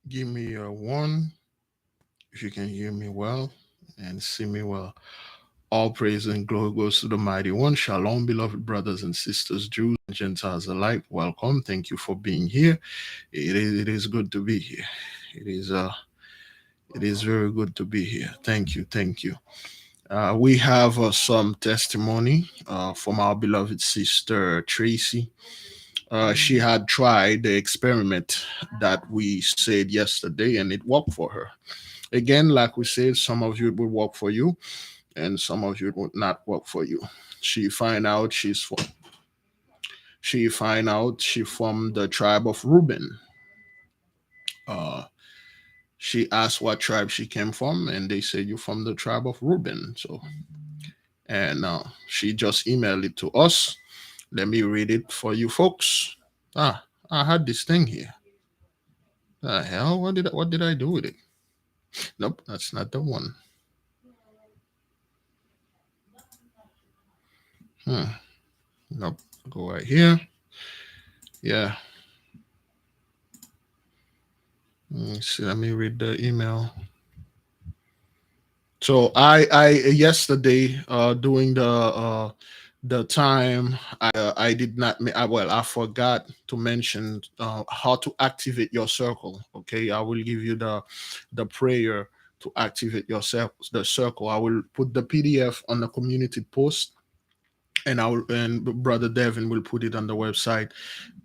give me a one if you can hear me well and see me well. All praise and glory goes to the mighty one. Shalom, beloved brothers and sisters, Jews and Gentiles alike. Welcome. Thank you for being here. It is good to be here. It is it is very good to be here. Thank you. Thank you. We have some testimony from our beloved sister Tracy. She had tried the experiment that we said yesterday, and it worked for her. Again, like we said, some of you it will work for you, and some of you it will not work for you. She find out she from the tribe of Reuben. Uh, she asked what tribe she came from, and they said you from the tribe of Reuben. So, and she just emailed it to us. Let me read it for you folks. Ah, I had this thing here. The hell? What did I do with it? Nope, that's not the one. Hmm. Nope. Go right here. Yeah. See, let me read the email. So I yesterday during the time I did not I forgot to mention how to activate your circle. Okay, I will give you the prayer to activate your the circle. I will put the PDF on the community post, and and brother Devin will put it on the website,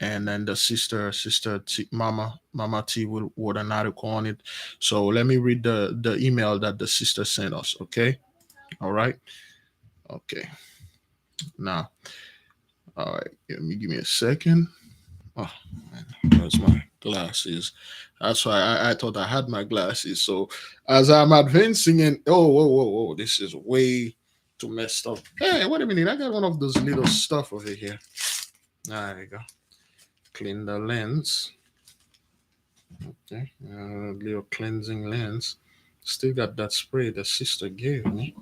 and then the sister T, Mama T will write an article on it. So let me read the email that the sister sent us. Okay, all right, okay. Now, all right, give me a second. Oh man, where's my glasses? That's why I thought I had my glasses. So as I'm advancing, and oh whoa, this is way too messed up. Hey, wait a minute, I got one of those little stuff over here. There you go. Clean the lens. Okay, little cleansing lens. Still got that spray the sister gave me.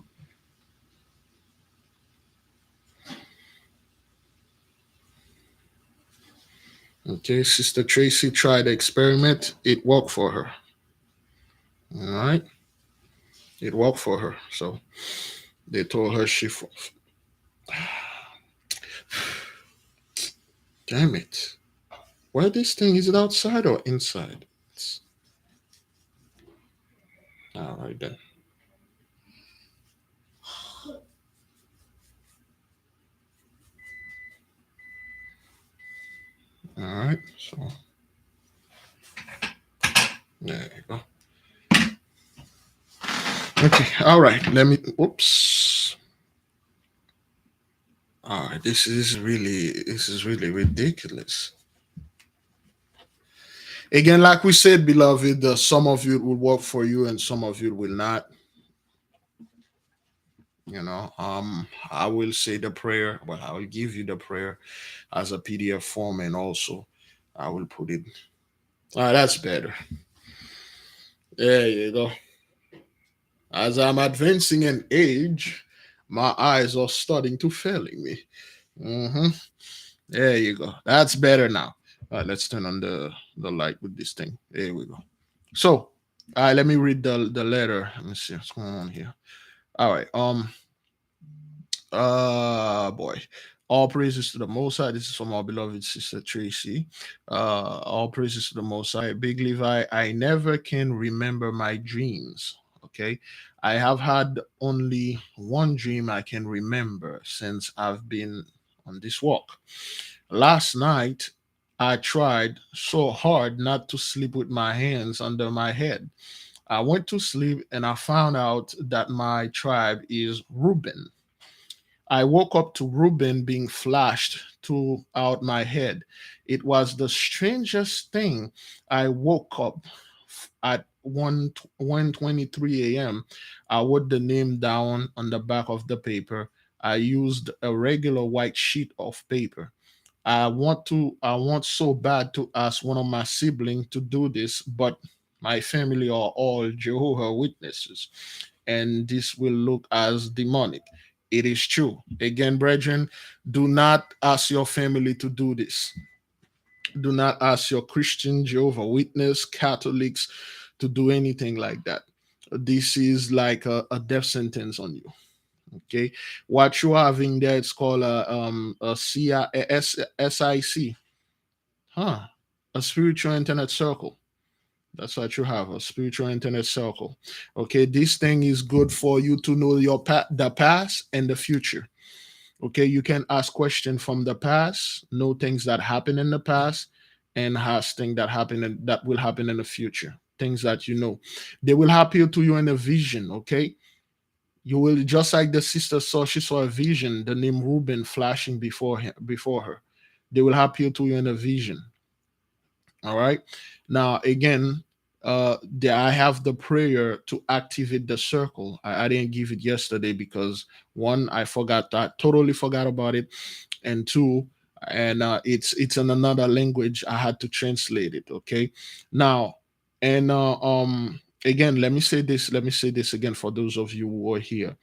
Okay, Sister Tracy tried the experiment. It worked for her. All right, it worked for her. So they told her damn it. Where this thing is it outside or inside? It's, all right then. All right, so there you go. Okay, all right. Let me. Oops. All right, this is really ridiculous. Again, like we said, beloved, some of you will work for you and some of you will not. I will say the prayer. Well, I will give you the prayer as a PDF form, and also I will put it. That's better. There you go. As I'm advancing in age, my eyes are starting to failing me. hmm There you go. That's better now. All right, let's turn on the light with this thing. There we go. So, all right, let me read the letter. Let me see what's going on here. All right. Boy. All praises to the Most High. This is from our beloved sister Tracy. All praises to the Most High. Big Levi, I never can remember my dreams. Okay. I have had only one dream I can remember since I've been on this walk. Last night, I tried so hard not to sleep with my hands under my head. I went to sleep and I found out that my tribe is Reuben. I woke up to Reuben being flashed throughout my head. It was the strangest thing. I woke up at 1:23 a.m. I wrote the name down on the back of the paper. I used a regular white sheet of paper. I want so bad to ask one of my siblings to do this, but my family are all Jehovah Witnesses, and this will look as demonic. It is true. Again, brethren, do not ask your family to do this. Do not ask your Christian, Jehovah Witness, Catholics to do anything like that. This is like a death sentence on you. Okay, what you're having there, it's called a SIC, huh? A spiritual internet circle. That's what you have, a spiritual internet circle. Okay, this thing is good for you to know the past and the future. Okay, you can ask questions from the past, know things that happened in the past, and ask things that will happen in the future. Things that you know, they will appear to you in a vision. Okay, you will just like the sister saw. She saw a vision, the name Reuben flashing before her. They will appear to you in a vision. All right. Now again, I have the prayer to activate the circle. I didn't give it yesterday because one, I forgot that, totally forgot about it, and two, and it's in another language. I had to translate it. Okay. Now, and again, let me say this. Let me say this again for those of you who are here,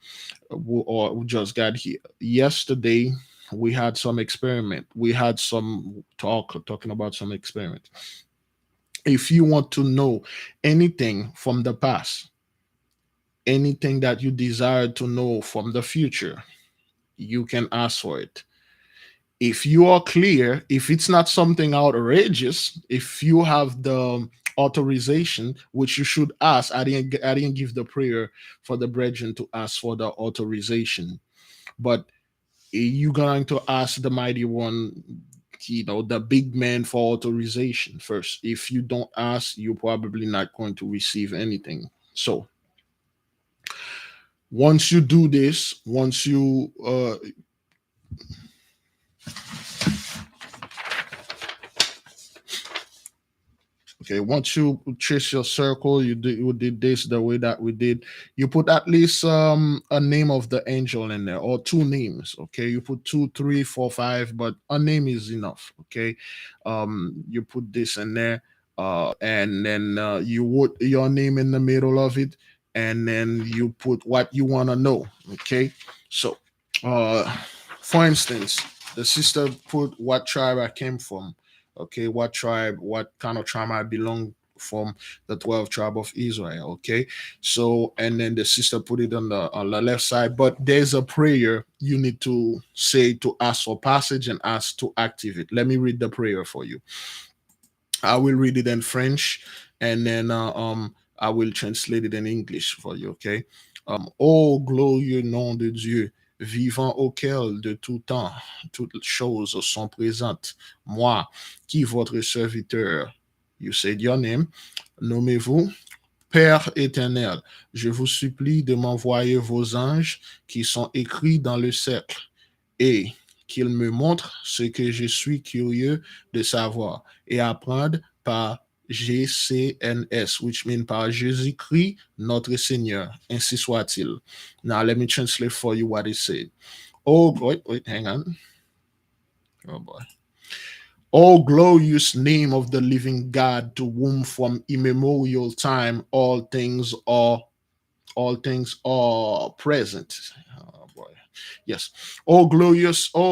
who just got here. Yesterday, we had some experiment. We had some talking about some experiment. If you want to know anything from the past, anything that you desire to know from the future, you can ask for it. If you are clear, if it's not something outrageous, if you have the authorization, which you should ask, I didn't give the prayer for the brethren to ask for the authorization, but you're going to ask the mighty one, the big man, for authorization first. If you don't ask, you're probably not going to receive anything. So once you do this, once you okay, once you trace your circle, you did this the way that we did. You put at least a name of the angel in there, or two names. Okay, you put two, three, four, five, but a name is enough. Okay, you put this in there, and then you put your name in the middle of it, and then you put what you want to know. Okay, so uh, for instance, the sister put what tribe I came from. Okay, what kind of tribe I belong from, the 12 tribe of Israel. Okay, so and then the sister put it on the left side, but there's a prayer you need to say to ask for passage and ask to activate. Let me read the prayer for you. I will read it in French, and then I will translate it in English for you. Okay. Ô glorieux nom de Dieu, vivant auquel de tout temps toutes choses sont présentes, moi, qui votre serviteur, you said your name, nommez-vous Père éternel, je vous supplie de m'envoyer vos anges qui sont écrits dans le cercle et qu'ils me montrent ce que je suis curieux de savoir et apprendre par GCNS, which means par Jésus-Christ, notre Seigneur. Ainsi soit-il. Now, let me translate for you what it said. Oh, wait, hang on. Oh, boy. Oh, glorious name of the living God, to whom from immemorial time all things are present. Oh boy. Yes. Oh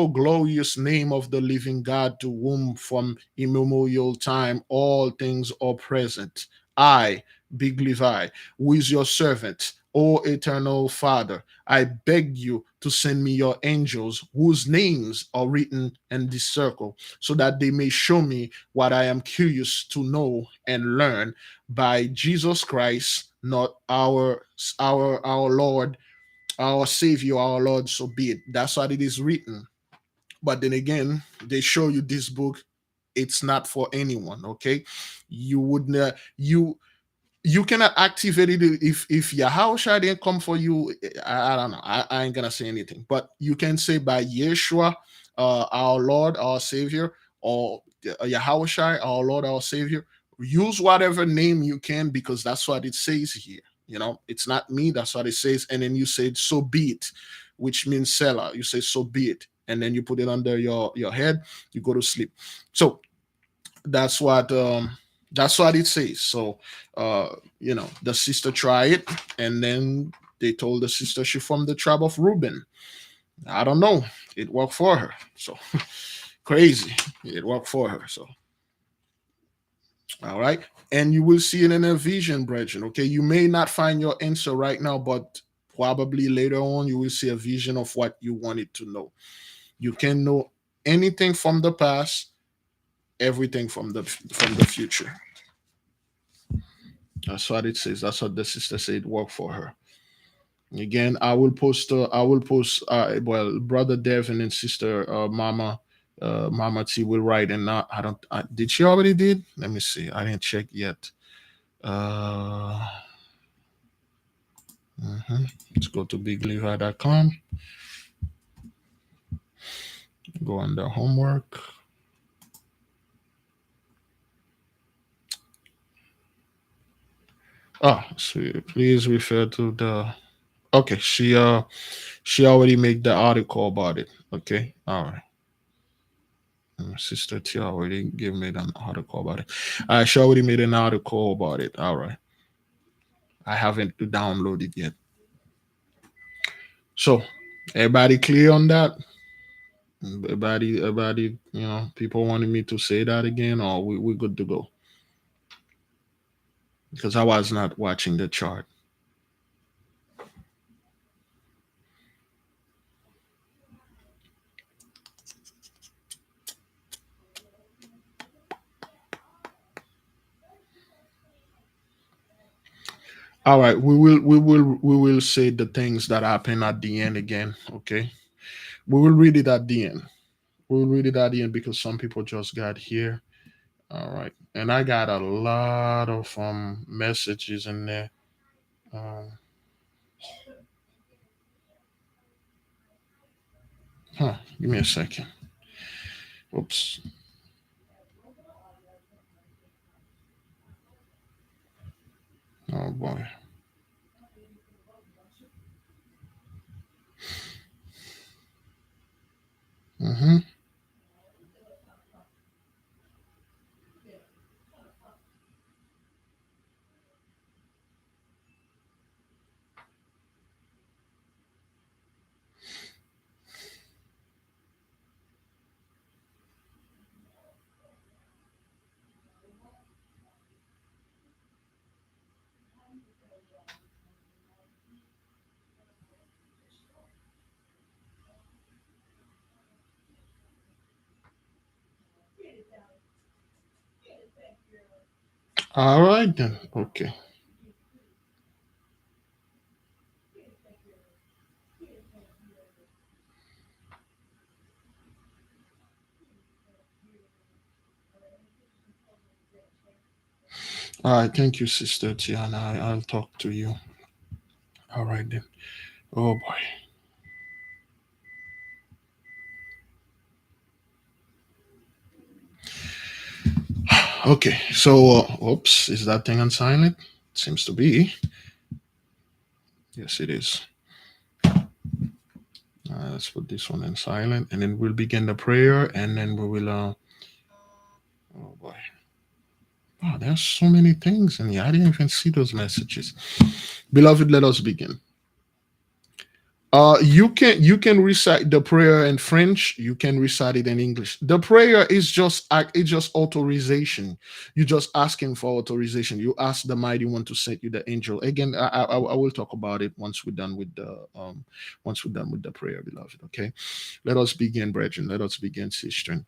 glorious name of the living God, to whom from immemorial time all things are present. I, Big Levi, who is your servant, O eternal Father, I beg you to send me your angels whose names are written in this circle, so that they may show me what I am curious to know and learn by Jesus Christ, not our Lord, our Savior, our Lord, so be it. That's what it is written. But then again, they show you this book. It's not for anyone. Okay, you would not you cannot activate it if Yahusha didn't come for you. I don't know. I ain't gonna say anything. But you can say by Yeshua, our Lord, our Savior, or Yahusha, our Lord, our Savior. Use whatever name you can, because that's what it says here. It's not me. That's what it says. And then you say, "So be it," which means Selah. You say, "So be it," and then you put it under your head. You go to sleep. So that's what it says. So the sister tried it, and then they told the sister she from the tribe of Reuben. I don't know, it worked for her. So crazy, it worked for her. So All right. And you will see it in a vision, brethren. Okay. You may not find your answer right now, but probably later on you will see a vision of what you wanted to know. You can know anything from the past, everything from the future. That's what it says. That's what the sister said worked for her. Again, I will post well, brother Devin and sister Mama T will write, and not I don't did she already did? Let me see. I didn't check yet. Uh Let's go to bigliva.com. Go under homework. So please refer to the. Okay, she already made the article about it. Okay, all right. Sister T already gave me an article about it. She already made an article about it. All right, I haven't downloaded yet. So, everybody clear on that? Everybody, people wanted me to say that again, or we good to go? Because I was not watching the chart. All right, we will say the things that happen at the end again. Okay, we will read it at the end. We will read it at the end because some people just got here. All right, and I got a lot of messages in there. Um, Give me a second. Oops. Oh boy. Mm-hmm. All right then. Okay. All right. Thank you, Sister Tiana. I'll talk to you. All right then. Oh boy. Okay. So, oops, is that thing on silent? Seems to be. Yes, it is. Let's put this one in silent, and then we'll begin the prayer, and then we will. Oh boy. Oh, there's so many things in here. I didn't even see those messages. Beloved, let us begin. You can recite the prayer in French. You can recite it in English. The prayer is just it's just authorization. You're just asking for authorization. You ask the mighty one to send you the angel. Again, I will talk about it once we're done with the prayer, beloved. Okay, let us begin, brethren. Let us begin, sister.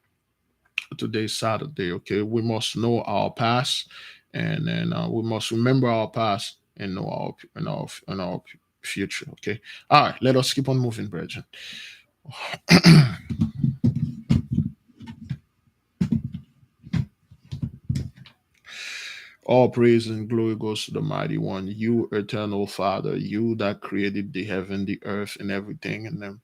Today's Saturday. Okay, we must know our past, and then we must remember our past and know our future. Okay, all right. Let us keep on moving, brethren. All praise and glory goes to the mighty one, you eternal Father, you that created the heaven, the earth, and everything in them.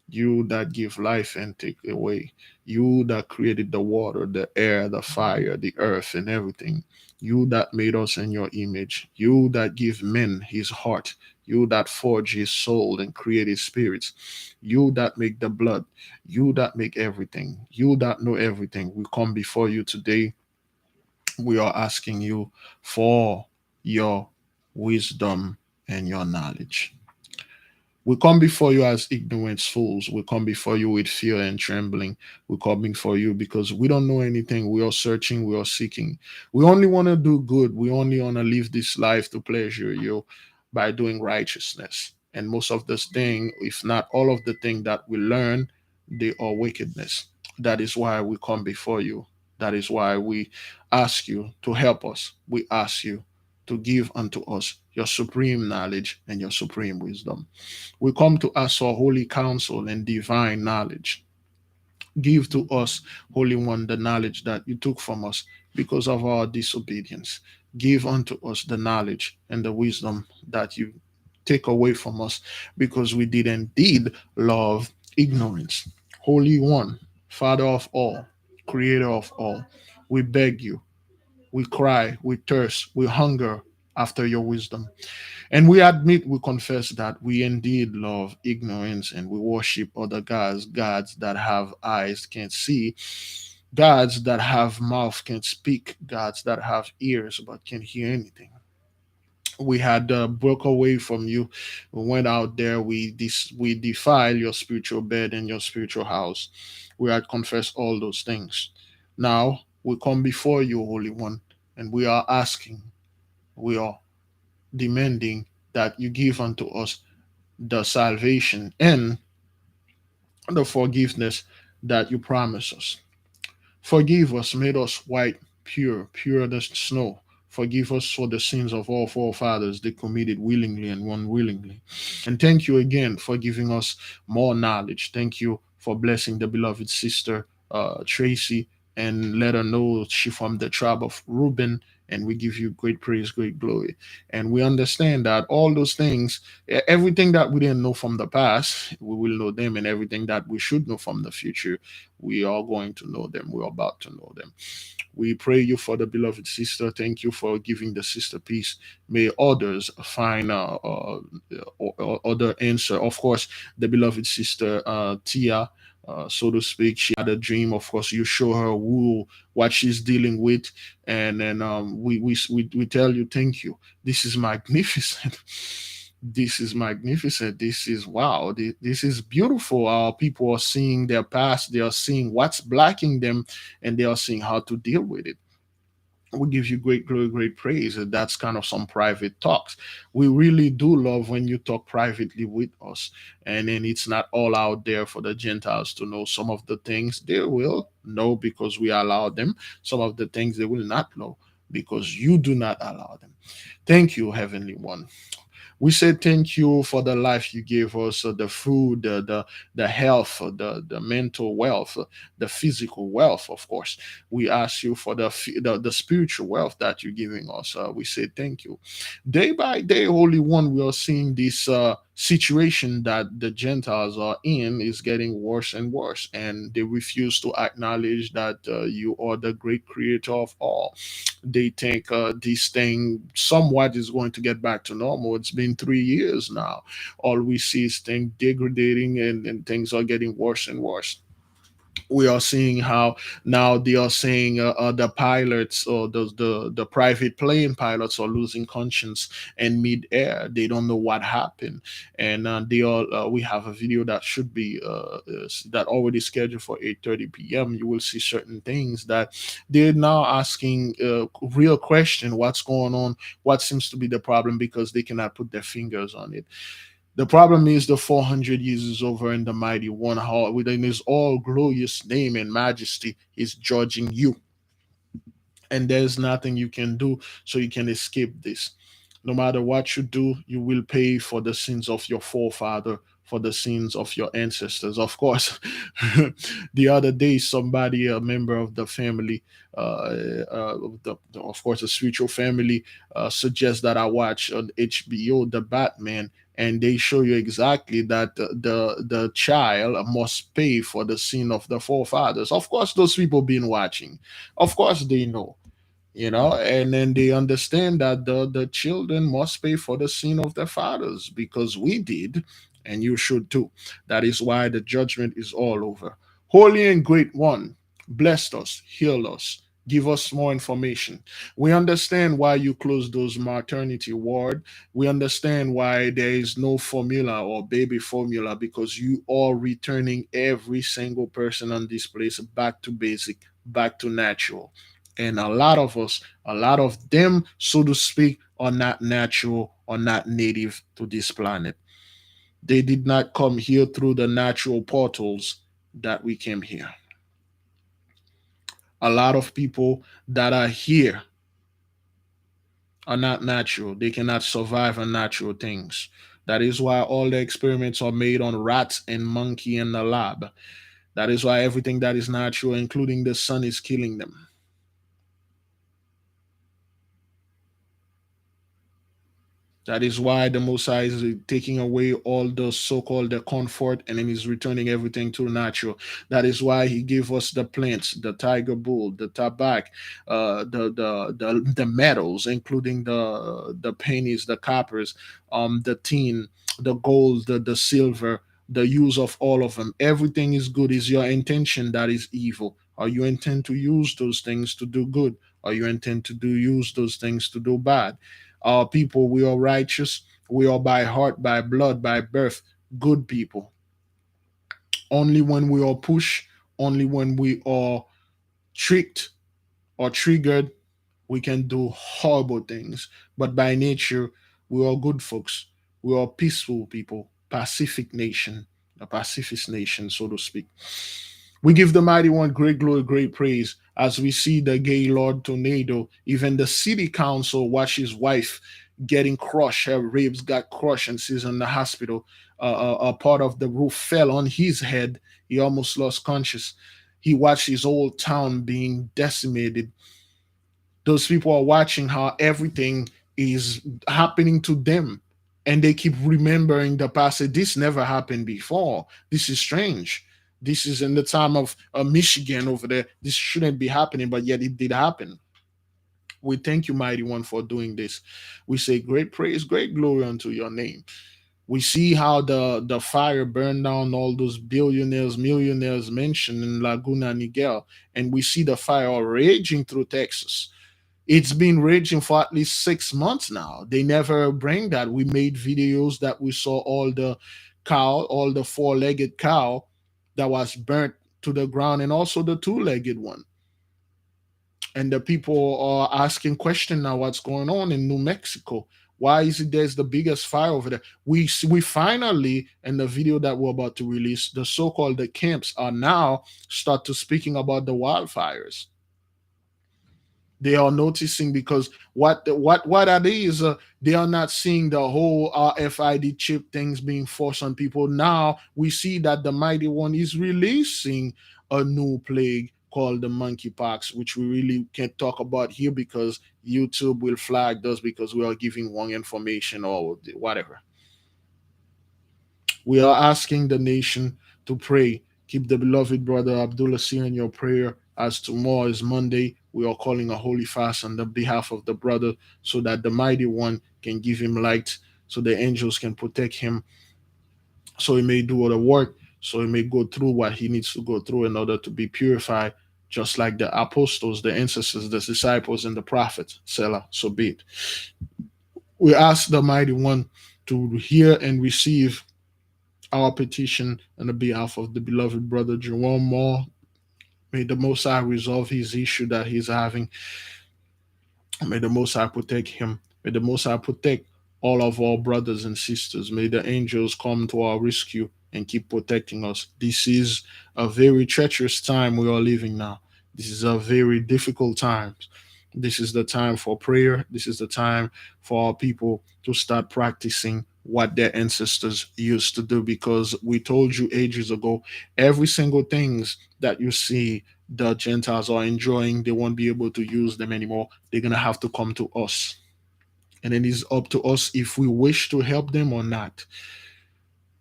You that give life and take away. You that created the water, the air, the fire, the earth, and everything. You that made us in your image. You that give men his heart. You that forge his soul and create his spirits. You that make the blood. You that make everything. You that know everything. We come before you today. We are asking you for your wisdom and your knowledge. We come before you as ignorant fools. We come before you with fear and trembling. We come before you because we don't know anything. We are searching, we are seeking. We only want to do good. We only want to live this life to pleasure you by doing righteousness. And most of this thing, if not all of the thing that we learn, they are wickedness. That is why we come before you. That is why we ask you to help us. We ask you to give unto us your supreme knowledge and your supreme wisdom. We come to ask for holy counsel and divine knowledge. Give to us, Holy One, the knowledge that you took from us because of our disobedience. Give unto us the knowledge and the wisdom that you take away from us because we did indeed love ignorance. Holy One, Father of all, Creator of all, we beg you, we cry, we thirst, we hunger after your wisdom. And we admit, we confess that we indeed love ignorance and we worship other gods, gods that have eyes can't see, gods that have mouth can't speak, gods that have ears but can't hear anything. We had broke away from you. We went out there. We defile your spiritual bed and your spiritual house. We had confessed all those things. Now we come before you, Holy One, and we are asking, we are demanding that you give unto us the salvation and the forgiveness that you promise us. Forgive us, made us white, pure, pure as snow. Forgive us for the sins of all forefathers they committed willingly and unwillingly. And thank you again for giving us more knowledge. Thank you for blessing the beloved sister Tracy and let her know she from the tribe of Reuben. And we give you great praise, great glory. And we understand that all those things, everything that we didn't know from the past, we will know them, and everything that we should know from the future, we are going to know them. We're about to know them. We pray you for the beloved sister. Thank you for giving the sister peace. May others find other answer. Of course, the beloved sister Tia, so to speak, she had a dream. Of course, you show her who what she's dealing with, and then we tell you thank you. This is magnificent. This is magnificent. This is wow. This is beautiful. People are seeing their past. They are seeing what's blocking them, and they are seeing how to deal with it. We give you great glory, great praise. And that's kind of some private talks. We really do love when you talk privately with us. And then it's not all out there for the Gentiles to know. Some of the things they will know because we allow them. Some of the things they will not know because you do not allow them. Thank you, Heavenly One. We say thank you for the life you gave us, the food, the health, the mental wealth, the physical wealth, of course. We ask you for the spiritual wealth that you're giving us. We say thank you. Day by day, Holy One, we are seeing this situation that the Gentiles are in is getting worse and worse, and they refuse to acknowledge that you are the great creator of all. They think this thing somewhat is going to get back to normal. It's been 3 years now. All we see is things degrading, and things are getting worse and worse. We are seeing how now they are saying the pilots or the private plane pilots are losing conscience in mid-air. They don't know what happened, and they are. We have a video that should be that already scheduled for 8:30 p.m. You will see certain things that they're now asking real question: what's going on? What seems to be the problem? Because they cannot put their fingers on it. The problem is the 400 years is over, and the mighty one, how within his all glorious name and majesty, is judging you. And there's nothing you can do so you can escape this. No matter what you do, you will pay for the sins of your forefather, for the sins of your ancestors. Of course, the other day, somebody, a member of the family, of course, a spiritual family, suggests that I watch on HBO the Batman, and they show you exactly that the child must pay for the sin of the forefathers. Of course, those people been watching. Of course, they know, and then they understand that the children must pay for the sin of their fathers because we did, and you should too. That is why the judgment is all over. Holy and great one, bless us, heal us, Give us more information. We understand why you closed those maternity ward. We understand why there is no formula or baby formula, because you are returning every single person on this place back to basic, back to natural. And a lot of us, a lot of them, so to speak, are not natural or not native to this planet. They did not come here through the natural portals that we came here. A lot of people that are here are not natural. They cannot survive on natural things. That is why all the experiments are made on rats and monkey in the lab. That is why everything that is natural, including the sun, is killing them. That is why the Mosai is taking away all the so-called the comfort, and then he's returning everything to natural. That is why he gave us the plants, the tiger bull, the tobacco, the metals, including the pennies, the coppers, the tin, the gold, the silver, the use of all of them. Everything is good. Is your intention that is evil? Or you intend to use those things to do good? Or you intend to do use those things to do bad? Our people, we are righteous. We are by heart, by blood, by birth, good people. Only when we are pushed, only when we are tricked or triggered, we can do horrible things. But by nature, we are good folks. We are peaceful people, Pacific nation, a pacifist nation, so to speak. We give the mighty one great glory, great praise as we see the Gaylord tornado. Even the city council watch his wife getting crushed. Her ribs got crushed and she's in the hospital. A part of the roof fell on his head. He almost lost conscious. He watched his whole town being decimated. Those people are watching how everything is happening to them, and they keep remembering the past. Say, this never happened before. This is strange. This is in the time of Michigan over there. This shouldn't be happening, but yet it did happen. We thank you, mighty one, for doing this. We say great praise, great glory unto your name. We see how the fire burned down all those billionaires, millionaires mentioned in Laguna Niguel, and we see the fire raging through Texas. It's been raging for at least 6 months now. They never bring that. We made videos that we saw all the cow, all the four-legged cow that was burnt to the ground, and also the two-legged one. And the people are asking question now, what's going on in New Mexico? Why is it there's the biggest fire over there? We finally, in the video that we're about to release, the so-called the camps are now start to speaking about the wildfires. They are noticing, because what are they is they are not seeing the whole RFID chip things being forced on people. Now we see that the mighty one is releasing a new plague called the monkeypox, which we really can't talk about here because YouTube will flag us because we are giving wrong information or whatever. We are asking the nation to pray. Keep the beloved brother Abdullah Sir in your prayer, as tomorrow is Monday. We are calling a holy fast on the behalf of the brother so that the mighty one can give him light, so the angels can protect him, so he may do all the work, so he may go through what he needs to go through in order to be purified, just like the apostles, the ancestors, the disciples, and the prophets. Selah, so be it. We ask the mighty one to hear and receive our petition on the behalf of the beloved brother Jerome Moore. May the Most High resolve his issue that he's having. May the Most High protect him. May the Most High protect all of our brothers and sisters. May the angels come to our rescue and keep protecting us. This is a very treacherous time we are living now. This is a very difficult time. This is the time for prayer. This is the time for our people to start practicing what their ancestors used to do, because we told you ages ago, every single things that you see the Gentiles are enjoying, they won't be able to use them anymore. They're going to have to come to us. And it is up to us if we wish to help them or not.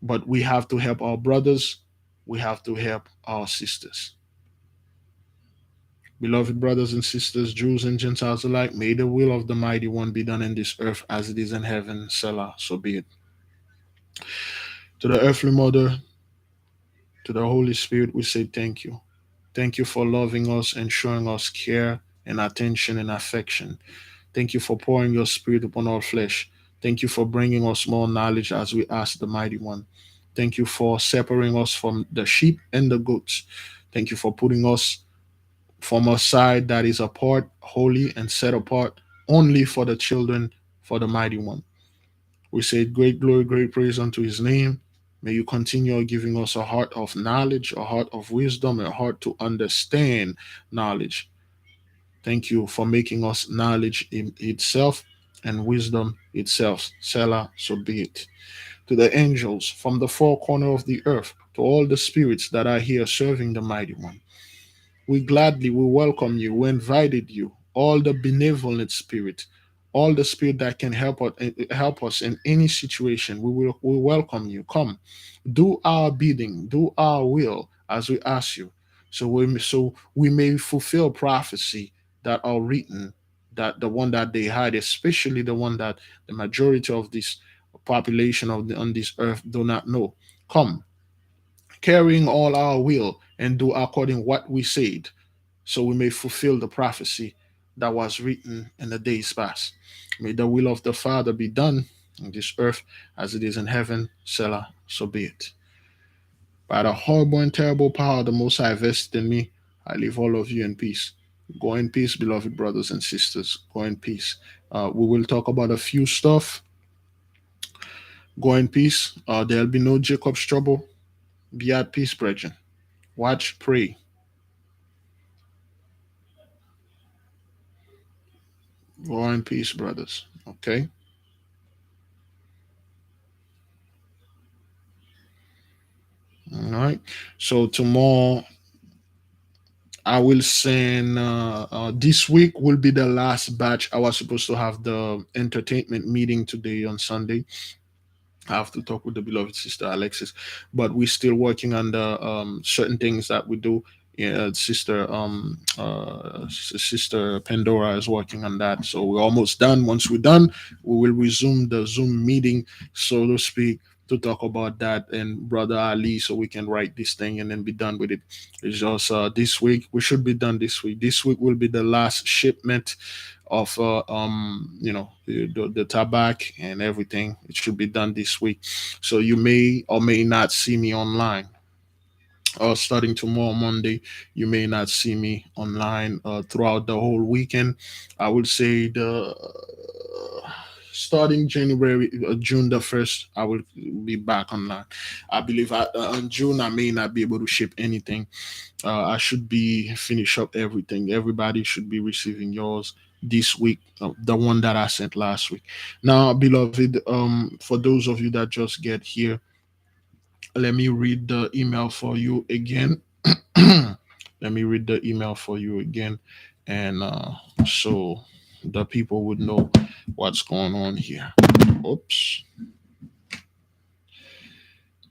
But we have to help our brothers. We have to help our sisters. Beloved brothers and sisters, Jews and Gentiles alike, may the will of the mighty one be done in this earth as it is in heaven. Selah, so be it. To the earthly mother, to the Holy Spirit, we say thank you. Thank you for loving us and showing us care and attention and affection. Thank you for pouring your spirit upon all flesh. Thank you for bringing us more knowledge as we ask the Mighty One. Thank you for separating us from the sheep and the goats. Thank you for putting us from a side that is apart, holy, and set apart only for the children, for the Mighty One. We say great glory, great praise unto his name. May you continue giving us a heart of knowledge, a heart of wisdom, a heart to understand knowledge. Thank you for making us knowledge in itself and wisdom itself. Selah, so be it. To the angels from the four corners of the earth, to all the spirits that are here serving the Mighty One. We gladly we welcome you. We invited you. All the benevolent spirit, all the spirit that can help us in any situation. We welcome you. Come, do our bidding, do our will as we ask you. So we may fulfill prophecy that are written, that the one that they hide, especially the one that the majority of this population on this earth do not know. Come, carrying all our will and do according what we said, so we may fulfill the prophecy that was written in the days past. May the will of the Father be done on this earth as it is in heaven. Selah, so be it. By the horrible and terrible power of the Most High vested in me, I leave all of you in peace. Go in peace, beloved brothers and sisters. Go in peace. We will talk about a few stuff. Go in peace. There'll be no Jacob's trouble. Be at peace, brethren. Watch, pray. Go in peace, brothers. Okay? All right. So tomorrow I will send. This week will be the last batch. I was supposed to have the entertainment meeting today on Sunday. I have to talk with the beloved sister Alexis, but we're still working on the certain things that we do. Yeah, sister Pandora is working on that, so we're almost done. Once we're done, we will resume the Zoom meeting, so to speak, to talk about that and brother Ali, so we can write this thing and then be done with it. It's just this week we should be done this week. This week will be the last shipment of the tobacco and everything. It should be done this week, so you may or may not see me online. Starting tomorrow Monday, you may not see me online throughout the whole weekend. I would say the starting January, June the 1st, I will be back online. I believe in June I may not be able to ship anything. I should be finish up everything. Everybody should be receiving yours this week, the one that I sent last week. Now, beloved, for those of you that just get here, let me read the email for you again. Let me read the email for you again, and so the people would know what's going on here. Oops.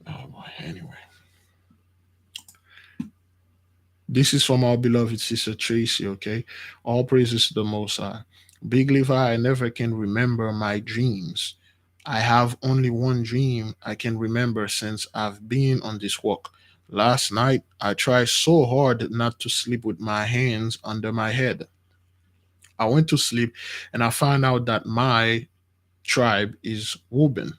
Oh boy. Anyway, this is from our beloved sister Tracy. Okay, all praises to the Most High. Big Levi, I never can remember my dreams. I have only one dream I can remember since I've been on this walk. Last night, I tried so hard not to sleep with my hands under my head. I went to sleep and I found out that my tribe is Reuben.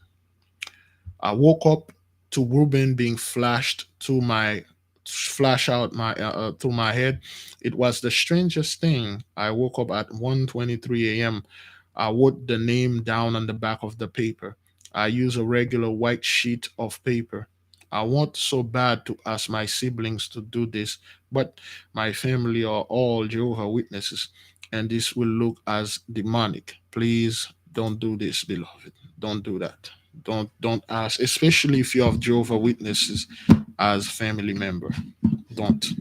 I woke up to Reuben being flash out my through my head. It was the strangest thing. I woke up at 1:23 a.m. I wrote the name down on the back of the paper. I use a regular white sheet of paper. I want so bad to ask my siblings to do this, but my family are all Jehovah Witnesses, and this will look as demonic. Please don't do this, beloved. Don't do that. Don't ask, especially if you have Jehovah Witnesses as family member. Don't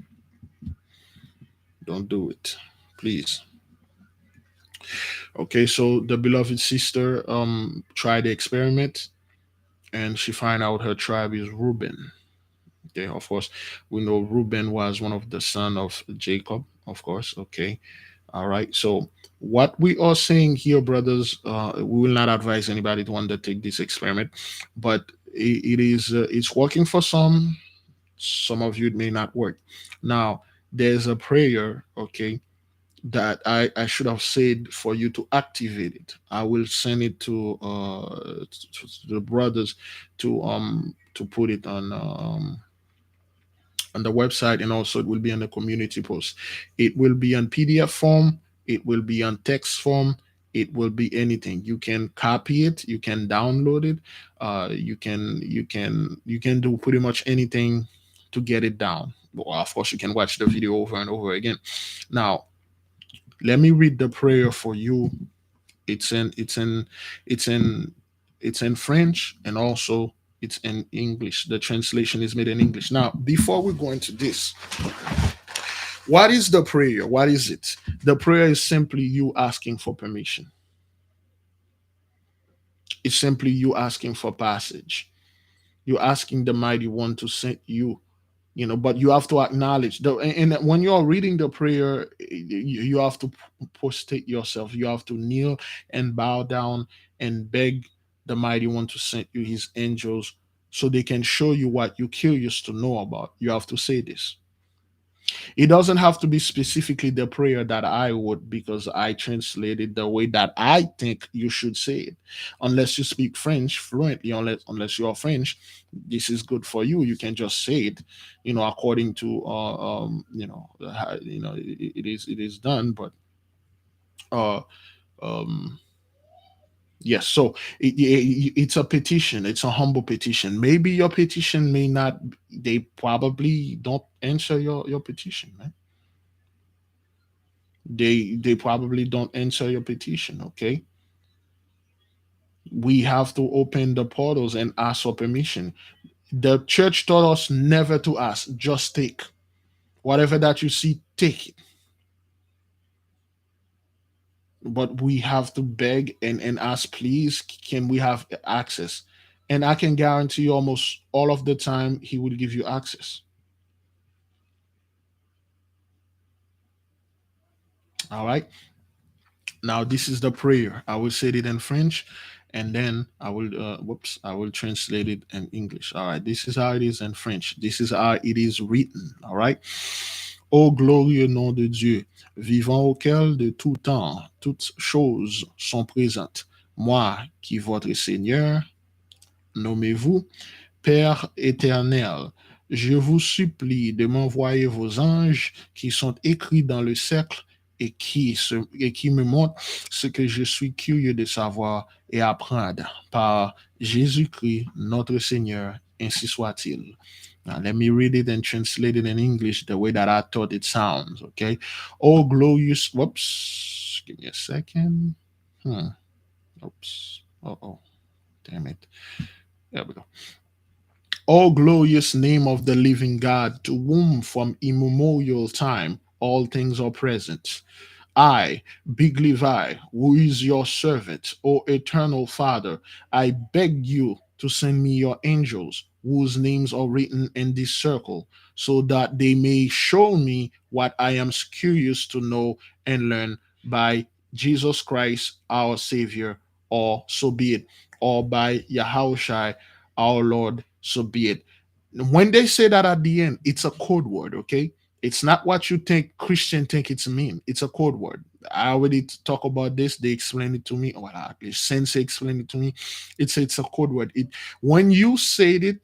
don't do it, please. Okay, so the beloved sister tried the experiment and she find out her tribe is Reuben. Okay, of course, we know Reuben was one of the son of Jacob, of course. Okay, all right. So what we are saying here, brothers, we will not advise anybody to undertake this experiment, but it's working for some. Some of you it may not work. Now there's a prayer. Okay, that I should have said for you to activate it. I will send it to the brothers to put it on the website, and also it will be on the community post. It will be on PDF form, it will be on text form, it will be anything. You can copy it, you can download it, you can do pretty much anything to get it down. Well, of course, you can watch the video over and over again. Now, let me read the prayer for you. It's in it's in it's in French, and also it's in English. The translation is made in English. Now, before we go into this, what is the prayer? What is it? The prayer is simply you asking for permission. It's simply you asking for passage. You're asking the mighty one to send you, but you have to acknowledge and when you're reading the prayer, you have to prostrate yourself. You have to kneel and bow down and beg the mighty one to send you his angels, so they can show you what you're curious to know about. You have to say this. It doesn't have to be specifically the prayer that I would, because I translated the way that I think you should say it. Unless you speak French fluently, unless you're French, this is good for you. You can just say it, according to how, it is done. But uh yes, so it's a petition. It's a humble petition. Maybe your petition may not. They probably don't answer your petition, man. They probably don't answer your petition. Okay, we have to open the portals and ask for permission. The church taught us never to ask, just take whatever that you see, take it. But we have to beg and ask, please, can we have access? And I can guarantee you, almost all of the time, he will give you access. All right. Now, this is the prayer. I will say it in French, and then I will translate it in English. All right. This is how it is in French. This is how it is written. All right. Ô glorieux nom de Dieu, vivant auquel de tout temps toutes choses sont présentes. Moi, qui votre Seigneur, nommez-vous Père éternel, je vous supplie de m'envoyer vos anges qui sont écrits dans le cercle, et qui me montrent ce que je suis curieux de savoir et apprendre par Jésus-Christ, notre Seigneur, ainsi soit-il. Now, let me read it and translate it in English the way that I thought it sounds, okay? Oh, glorious. Whoops. Give me a second. Oops. Oh, damn it. There we go. O glorious name of the living God, to whom from immemorial time all things are present. I, Big Levi, who is your servant, O eternal Father, I beg you to send me your angels, whose names are written in this circle, so that they may show me what I am curious to know and learn by Jesus Christ, our Savior, or so be it, or by Yahushua, our Lord, so be it. When they say that at the end, it's a code word, okay? It's not what you think Christian think it's mean. It's a code word. I already talk about this. They explained it to me. Well, at least Sensei explained it to me. It's a code word. It When you say it,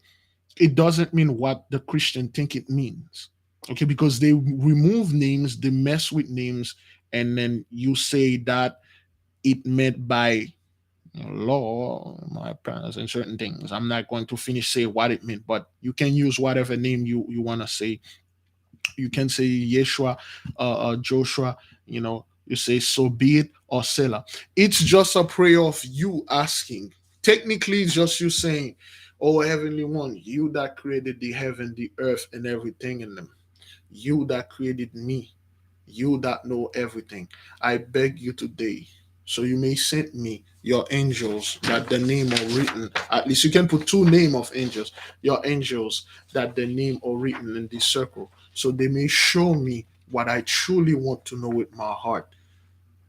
it doesn't mean what the Christian think it means. Okay, because they remove names, they mess with names, and then you say that it meant by law, my parents, and certain things. I'm not going to finish say what it meant, but you can use whatever name you want to say. You can say Yeshua, Joshua, you say so be it, or Selah. It's just a prayer of you asking. Technically, it's just you saying, oh, Heavenly One, you that created the heaven, the earth, and everything in them, you that created me, you that know everything, I beg you today, so you may send me your angels that the name are written. At least you can put two name of angels, your angels that the name are written in this circle, so they may show me what I truly want to know with my heart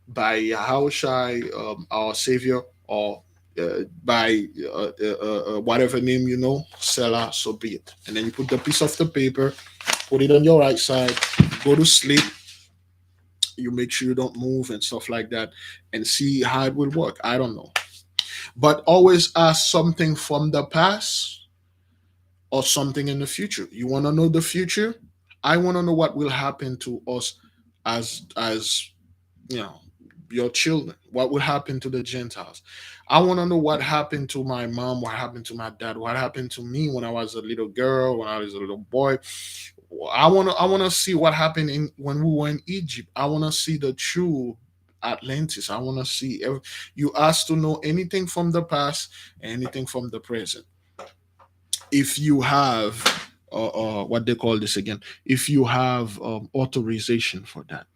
by Yahushai, our Savior, or by whatever name Selah, so be it. And then you put the piece of the paper, put it on your right side, go to sleep. You make sure you don't move and stuff like that, and see how it will work. I don't know, but always ask something from the past or something in the future. You want to know the future? I want to know what will happen to us as you know, your children. What will happen to the Gentiles? I want to know what happened to my mom, what happened to my dad, what happened to me when I was a little girl, when I was a little boy. I want to see what happened in when we were in Egypt. I want to see the true Atlantis. I want to see you asked to know anything from the past, anything from the present. If you have what they call this again, if you have authorization for that,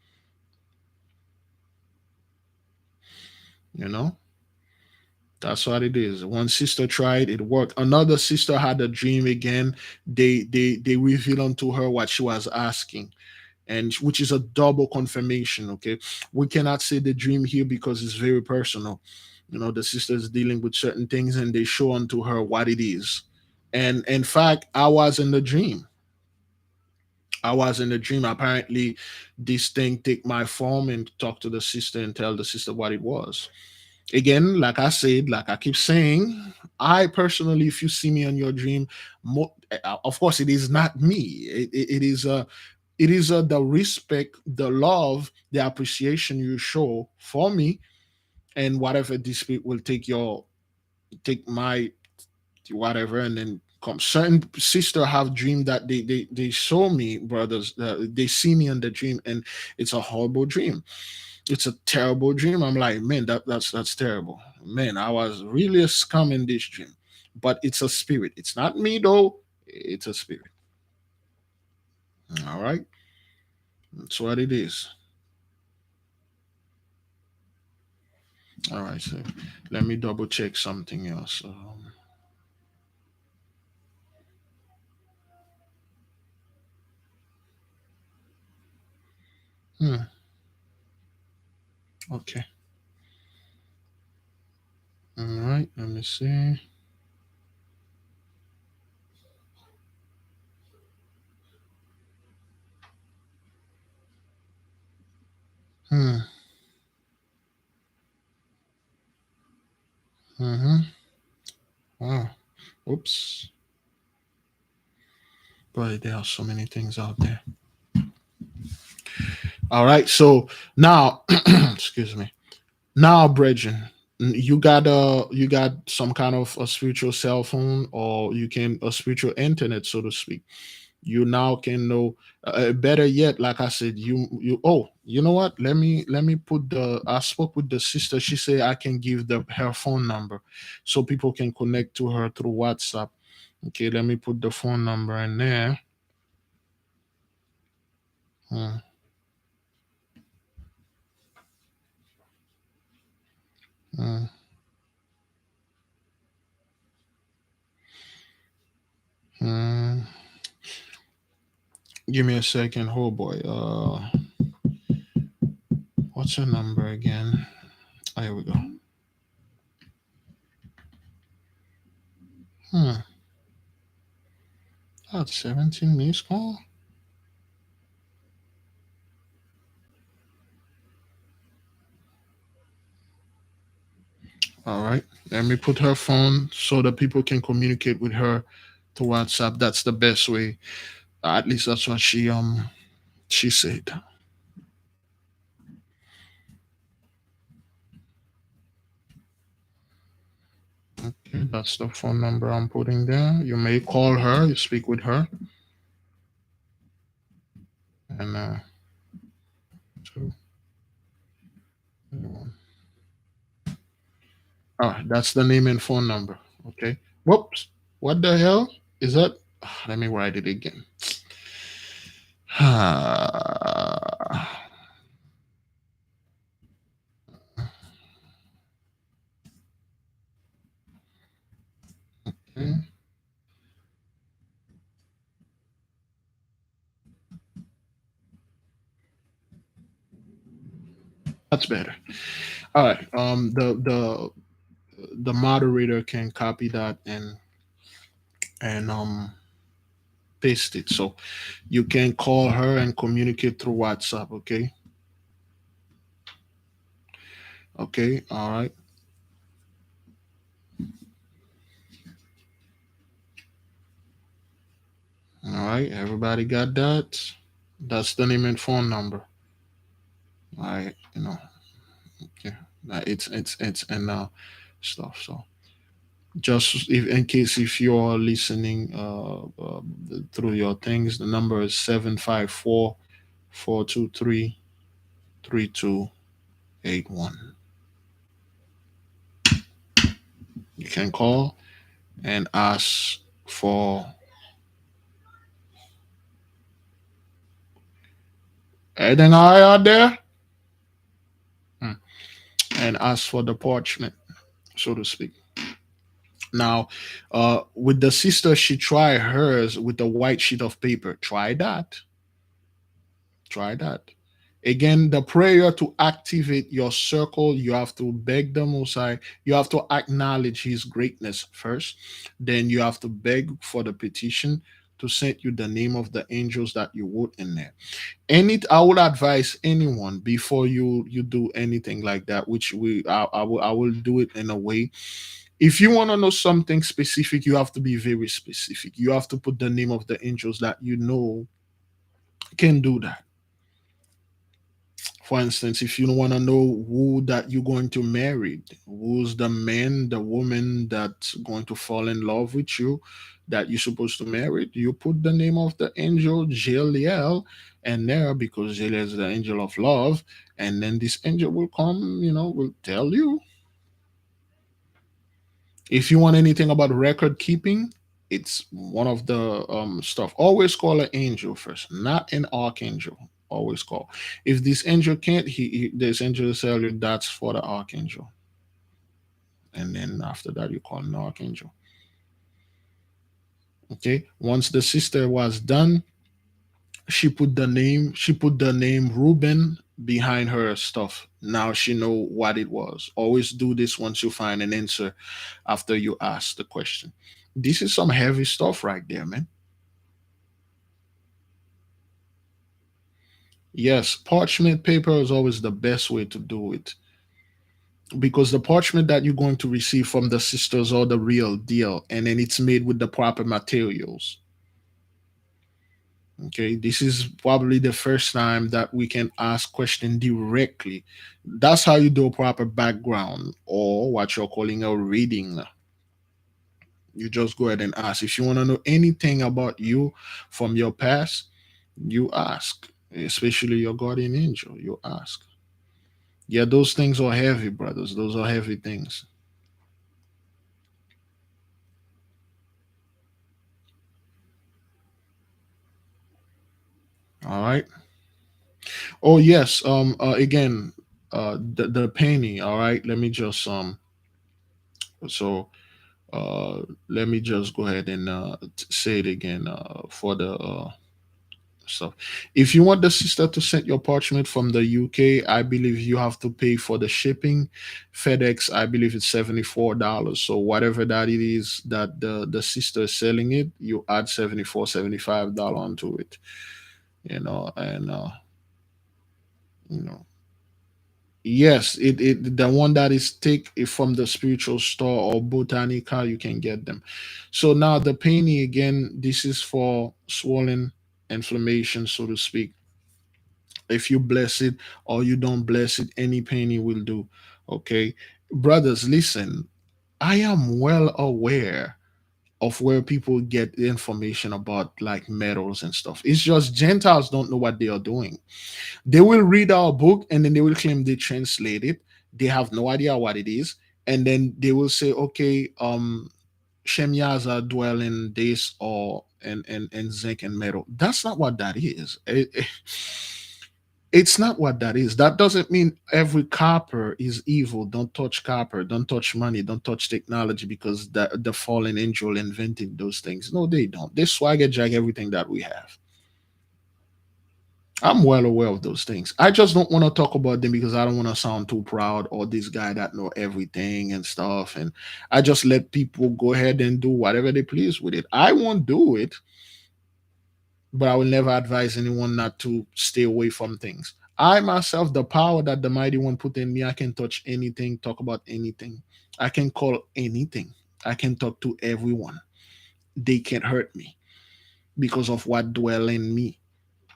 you know. That's what it is. One sister tried, it worked. Another sister had a dream again. They revealed unto her what she was asking, and which is a double confirmation. Okay, we cannot say the dream here because it's very personal. You know, the sister is dealing with certain things, and they show unto her what it is. And in fact, I was in the dream. I was in the dream. Apparently, this thing take my form and talk to the sister and tell the sister what it was. Again, like I said, like I keep saying, I personally, if you see me in your dream, of course, it is not me. It is the respect, the love, the appreciation you show for me, and whatever dispute will take my whatever, and then come. Certain sister have dream that they show me, brothers. They see me in the dream, and it's a horrible dream. It's a terrible dream. I'm like, man, that's terrible. Man, I was really a scum in this dream. But it's a spirit. It's not me though. It's a spirit. All right. That's what it is. All right. So let me double check something else. Hmm. Okay. All right. Let me see. Hmm. Mm-hmm. Wow. Oops. Boy, there are so many things out there. All right. So now, excuse me. Now, brethren, you got some kind of a spiritual cell phone, or you can a spiritual internet, so to speak. You now can know. Better yet, like I said, you oh, you know what? Let me put the. I spoke with the sister. She said I can give the her phone number, so people can connect to her through WhatsApp. Okay, let me put the phone number in there. Hmm, hmm, hmm. Give me a second. Oh boy. What's her number again? Oh, here we go. Hmm. That's 17 missed call. All right. Let me put her phone so that people can communicate with her to WhatsApp. That's the best way. At least that's what she said. Okay, that's the phone number I'm putting there. You may call her, you speak with her, and two, one. That's the name and phone number. Okay. Whoops. What the hell is that? Let me write it again. Okay, that's better. All right. The moderator can copy that and paste it. So you can call her and communicate through WhatsApp. Okay. Okay, all right, all right. Everybody got that? That's the name and phone number. All right, yeah. It's and stuff. So just if in case if you're listening through your things, the number is 754-423-3281. You can call and ask for anything I out there. Hmm. And ask for the parchment, so to speak. Now, with the sister, she tried hers with a white sheet of paper. Try that. Try that. Again, the prayer to activate your circle, you have to beg the Most High. You have to acknowledge His greatness first. Then you have to beg for the petition to send you the name of the angels that you wrote in there. I would advise anyone before you do anything like that, which I will do it in a way. If you want to know something specific, you have to be very specific. You have to put the name of the angels that you know can do that. For instance, if you want to know who that you're going to marry, who's the man, the woman that's going to fall in love with you, that you're supposed to marry, you put the name of the angel Jeliel and there, because Jeliel is the angel of love, and then this angel will come, will tell you. If you want anything about record keeping, it's one of the stuff. Always call an angel first, not an archangel. Always call. If this angel can't, this angel will tell you that's for the archangel, and then after that you call an archangel. Okay. Once the sister was done, she put the name Reuben behind her stuff. Now she know what it was. Always do this once you find an answer after you ask the question. This is some heavy stuff right there, man. Yes, parchment paper is always the best way to do it, because the parchment that you're going to receive from the sisters are the real deal, and then it's made with the proper materials. Okay, this is probably the first time that we can ask question directly. That's how you do a proper background, or what you're calling a reading. You just go ahead and ask. If you want to know anything about you from your past, you ask. Especially your guardian angel, you ask. Yeah, those things are heavy, brothers. Those are heavy things. All right. Oh yes. Again, the penny. All right. Let me just so let me just go ahead and say it again for the stuff. If you want the sister to send your parchment from the UK, I believe you have to pay for the shipping. FedEx, I believe it's $74. So whatever that it is that the sister is selling it, you add 74, $75 onto it. And you know yes, the one that is take it from the spiritual store or botanica, you can get them. So now the penny again, this is for swollen inflammation, so to speak. If you bless it or you don't bless it, any penny will do. Okay, brothers, listen. I am well aware of where people get information about like metals and stuff. It's just Gentiles don't know what they are doing. They will read our book and then they will claim they translate it. They have no idea what it is. And then they will say, okay, Shemyaza dwell in this or and zinc and metal. That's not what that is. It's not what that is. That doesn't mean every copper is evil. Don't touch copper. Don't touch money. Don't touch technology because the fallen angel invented those things. No, they don't. They swagger jack everything that we have. I'm well aware of those things. I just don't want to talk about them because I don't want to sound too proud or this guy that know everything and stuff. And I just let people go ahead and do whatever they please with it. I won't do it, but I will never advise anyone not to stay away from things. I myself, the power that the mighty one put in me, I can touch anything, talk about anything. I can call anything. I can talk to everyone. They can't hurt me because of what dwell in me.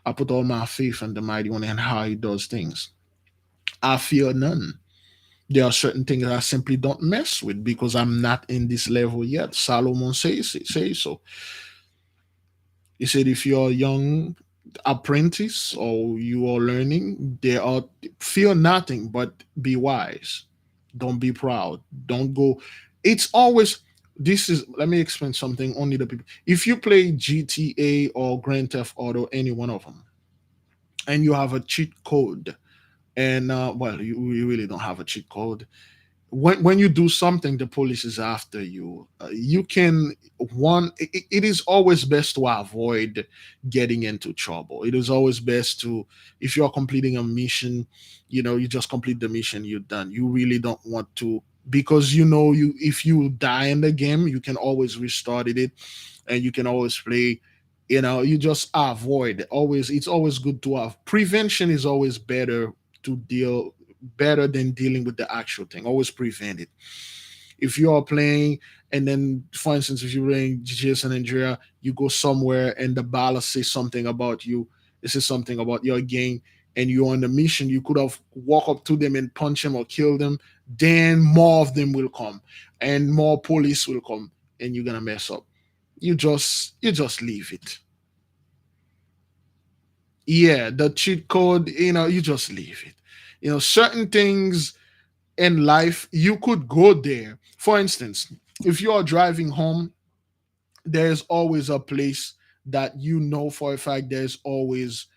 I put all my faith in the mighty one and how he does things. I fear none. There are certain things I simply don't mess with because I'm not in this level yet. Solomon says so. He said, if you're a young apprentice or you are learning, there are fear nothing but be wise. Don't be proud. Don't go. It's always this is let me explain something only the people. If you play GTA or Grand Theft Auto, any one of them, and you have a cheat code, and well, you really don't have a cheat code, when you do something the police is after you, you can one it is always best to avoid getting into trouble. It is always best to, if you're completing a mission, you just complete the mission, you're done. You really don't want to, because you if you die in the game you can always restart it, and you can always play. You just avoid always. It's always good to have prevention. Is always better to deal better than dealing with the actual thing. Always prevent it. If you are playing, and then, for instance, if you're playing GTA San Andreas, you go somewhere and the ballot says something about you, it says something about your gang, and you're on the mission, you could have walk up to them and punch them or kill them. Then more of them will come, and more police will come, and you're gonna mess up. You just leave it. Yeah, the cheat code, you just leave it. Certain things in life, you could go there. For instance, if you are driving home, there's always a place that for a fact there's always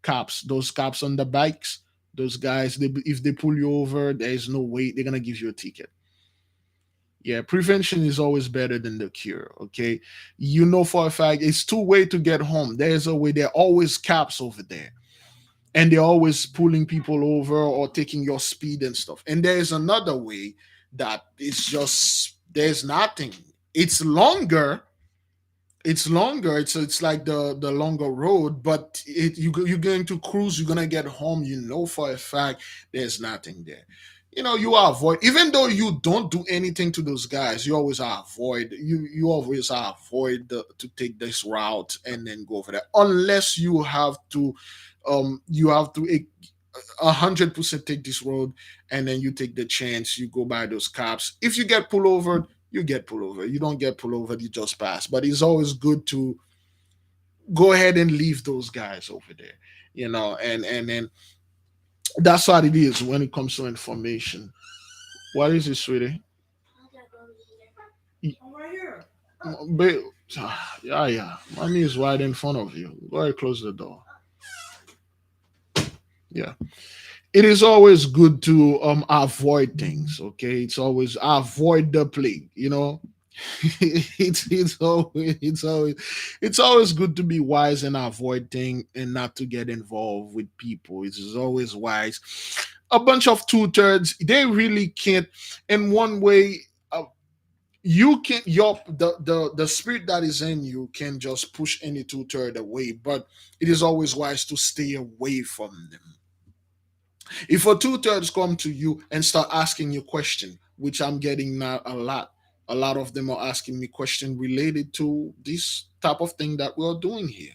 cops. Those cops on the bikes, those guys, if they pull you over, there's no way they're gonna give you a ticket. Yeah, prevention is always better than the cure. Okay, for a fact it's two way to get home. There's a way. There are always cops over there, and they're always pulling people over or taking your speed and stuff. And there's another way that it's just there's nothing. It's longer. It's like the longer road, but you're going to cruise. You're gonna get home. For a fact there's nothing there. You avoid, even though you don't do anything to those guys. You always avoid. You always avoid to take this route and then go over there, unless you have to 100% take this road, and then you take the chance, you go by those cops. If you get pulled over, you get pulled over. You don't get pulled over, you just pass. But it's always good to go ahead and leave those guys over there, and then that's what it is when it comes to information. What is it, sweetie? Y- Ba- yeah, yeah. Mommy is right in front of you. Go ahead, close the door. Yeah. It is always good to avoid things. Okay, it's always avoid the plague. It's always good to be wise and avoid things and not to get involved with people. It is always wise. A bunch of two-thirds, they really can't. In one way, you can the spirit that is in you can just push any two-third away, but it is always wise to stay away from them. If a two-thirds come to you and start asking you question, which I'm getting now a lot of them are asking me question related to this type of thing that we're doing here.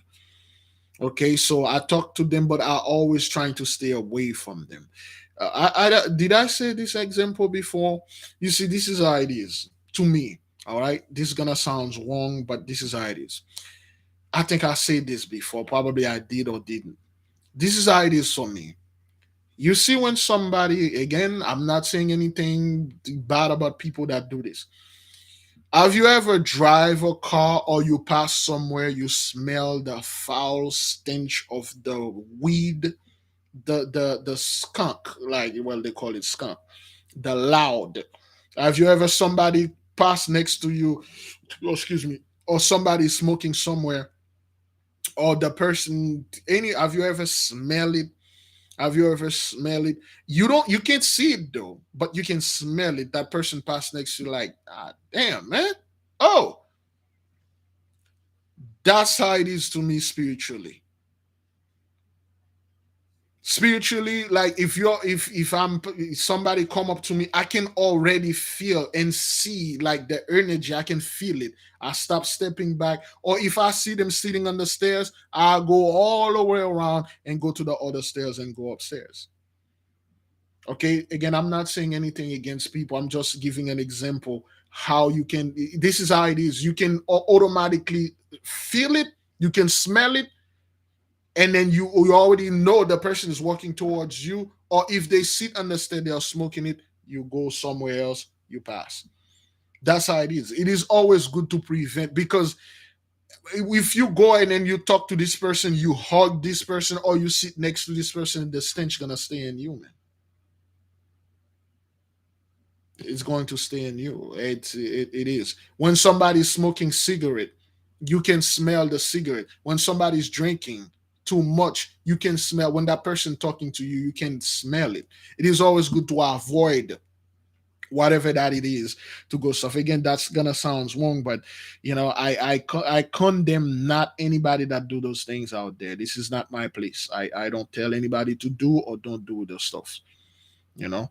Okay, so I talk to them, but I always trying to stay away from them. Did I say this example before? You see, this is how it is to me. All right, this is gonna sound wrong, but this is how it is. I think I said this before. Probably I did or didn't. This is how it is for me. You see, when somebody, again, I'm not saying anything bad about people that do this. Have you ever drive a car or you pass somewhere, you smell the foul stench of the weed, the skunk, like, well, they call it skunk, the loud. Have you ever somebody pass next to you, oh, excuse me, or somebody smoking somewhere, or the person, have you ever smell it? Have you ever smell it? You can't see it though, but you can smell it. That person passed next to you, like, ah, damn, man. Oh, that's how it is to me spiritually. Spiritually, like if I'm if somebody come up to me, I can already feel and see like the energy. I can feel it. I stop stepping back, or if I see them sitting on the stairs, I go all the way around and go to the other stairs and go upstairs. Okay, again, I'm not saying anything against people. I'm just giving an example how you can. This is how it is. You can automatically feel it. You can smell it, and then you already know the person is walking towards you. Or if they sit on the stair, they are smoking it. You go somewhere else. You pass. That's how it is. It is always good to prevent, because if you go and then you talk to this person, you hug this person, or you sit next to this person, the stench gonna stay in you, man. It's going to stay in you. It is. When somebody's smoking cigarette, you can smell the cigarette. When somebody's drinking too much, you can smell. When that person talking to you, you can smell it. It is always good to avoid whatever that it is to go stuff. Again, that's gonna sound wrong, but I condemn not anybody that do those things out there. This is not my place. I don't tell anybody to do or don't do those stuff. You know.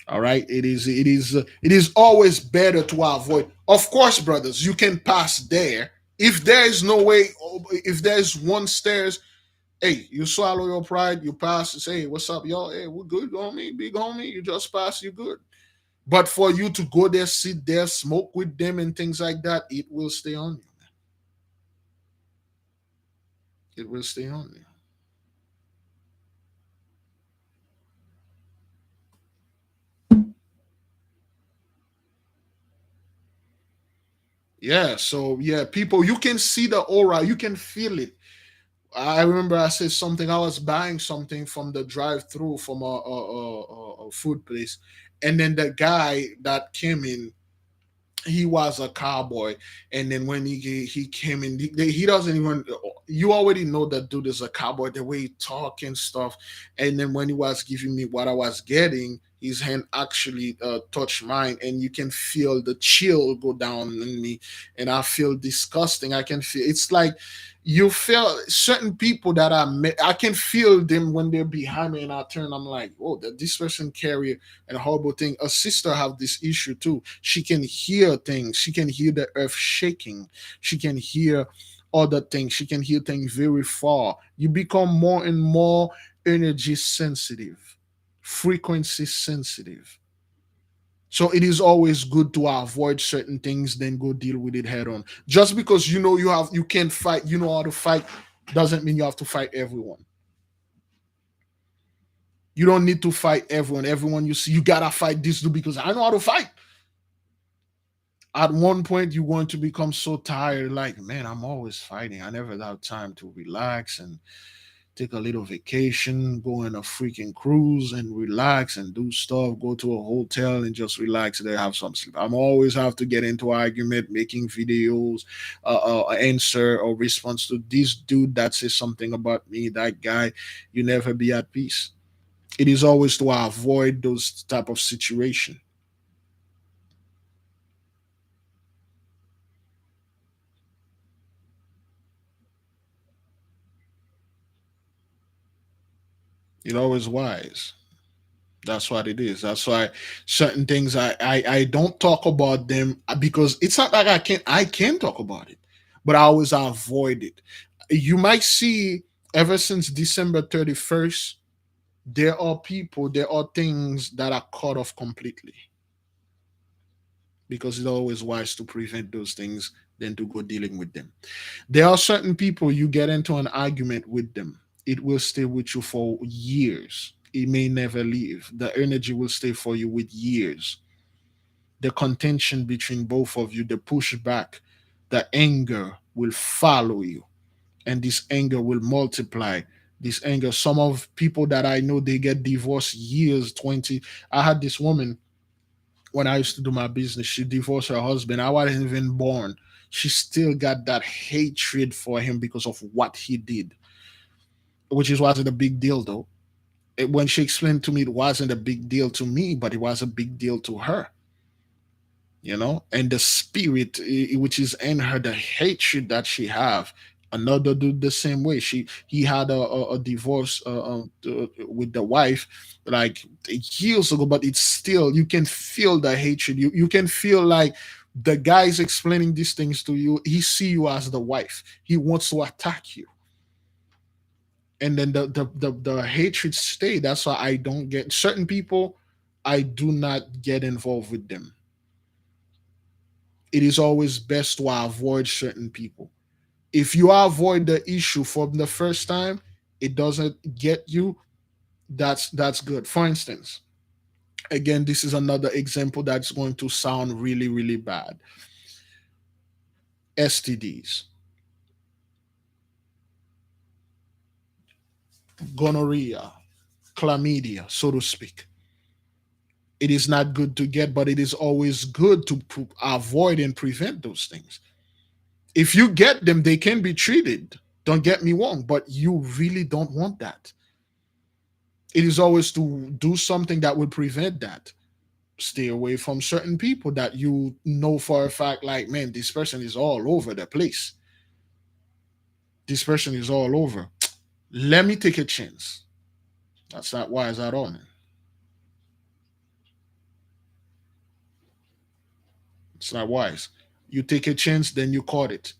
All right, it is always better to avoid. Of course, brothers, you can pass there. If there is no way, if there's one stairs, hey, you swallow your pride, you pass and say, hey, what's up, y'all? Hey, we're good, homie, big homie. You just pass, you good. But for you to go there, sit there, smoke with them and things like that, it will stay on you. It will stay on you. Yeah, so yeah, people, you can see the aura, you can feel it. I remember I said something. I was buying something from the drive-through from a food place, and then the guy that came in, he was a cowboy, and then when he came in, he doesn't even. You already know that dude is a cowboy, the way he talk and stuff. And then when he was giving me what I was getting, his hand actually touched mine, and you can feel the chill go down in me, and I feel disgusting. I can feel it's like you feel certain people that I can feel them when they're behind me, and I turn. I'm like, oh, that this person carry and horrible thing. A sister have this issue too. She can hear things. She can hear the earth shaking. She can hear other things. She can hear things very far. You become more and more energy sensitive, frequency sensitive. So it is always good to avoid certain things, then go deal with it head on. Just because you can't fight, you know how to fight, doesn't mean you have to fight everyone. You don't need to fight everyone. Everyone you see, you gotta fight this dude because I know how to fight. At one point, you're going to become so tired, like, man, I'm always fighting. I never have time to relax and take a little vacation, go on a freaking cruise and relax and do stuff, go to a hotel and just relax there, have some sleep. I'm always have to get into argument, making videos, answer or response to this dude that says something about me, that guy. You never be at peace. It is always to avoid those type of situation. It always wise. That's what it is. That's why certain things I don't talk about them, because it's not like I can talk about it, but I always avoid it. You might see ever since December 31st, there are things that are cut off completely, because it's always wise to prevent those things than to go dealing with them. There are certain people you get into an argument with them, it will stay with you for years. It may never leave. The energy will stay for you with years. The contention between both of you, the pushback, the anger will follow you, and this anger will multiply. This anger, some of people that I know, they get divorced years, 20. I had this woman when I used to do my business. She divorced her husband. I wasn't even born. She still got that hatred for him because of what he did, which is wasn't a big deal though. When she explained to me, it wasn't a big deal to me, but it was a big deal to her. And the spirit which is in her, the hatred that she have, Another dude the same way. He had a divorce with the wife like years ago, but it's still, you can feel the hatred. You can feel like the guy's explaining these things to you. He see you as the wife. He wants to attack you, and then the hatred stay. That's why I don't get certain people. I do not get involved with them. It is always best to avoid certain people. If you avoid the issue from the first time, it doesn't get you. That's good. For instance, again, this is another example that's going to sound really really bad. STDs, gonorrhea, chlamydia, so to speak. It is not good to get, but it is always good to avoid and prevent those things. If you get them, they can be treated. Don't get me wrong, but you really don't want that. It is always to do something that would prevent that. Stay away from certain people that you know for a fact, like, man, this person is all over the place. This person is all over. Let me take a chance. That's not wise at all, man. It's not wise. You take a chance, then you caught it.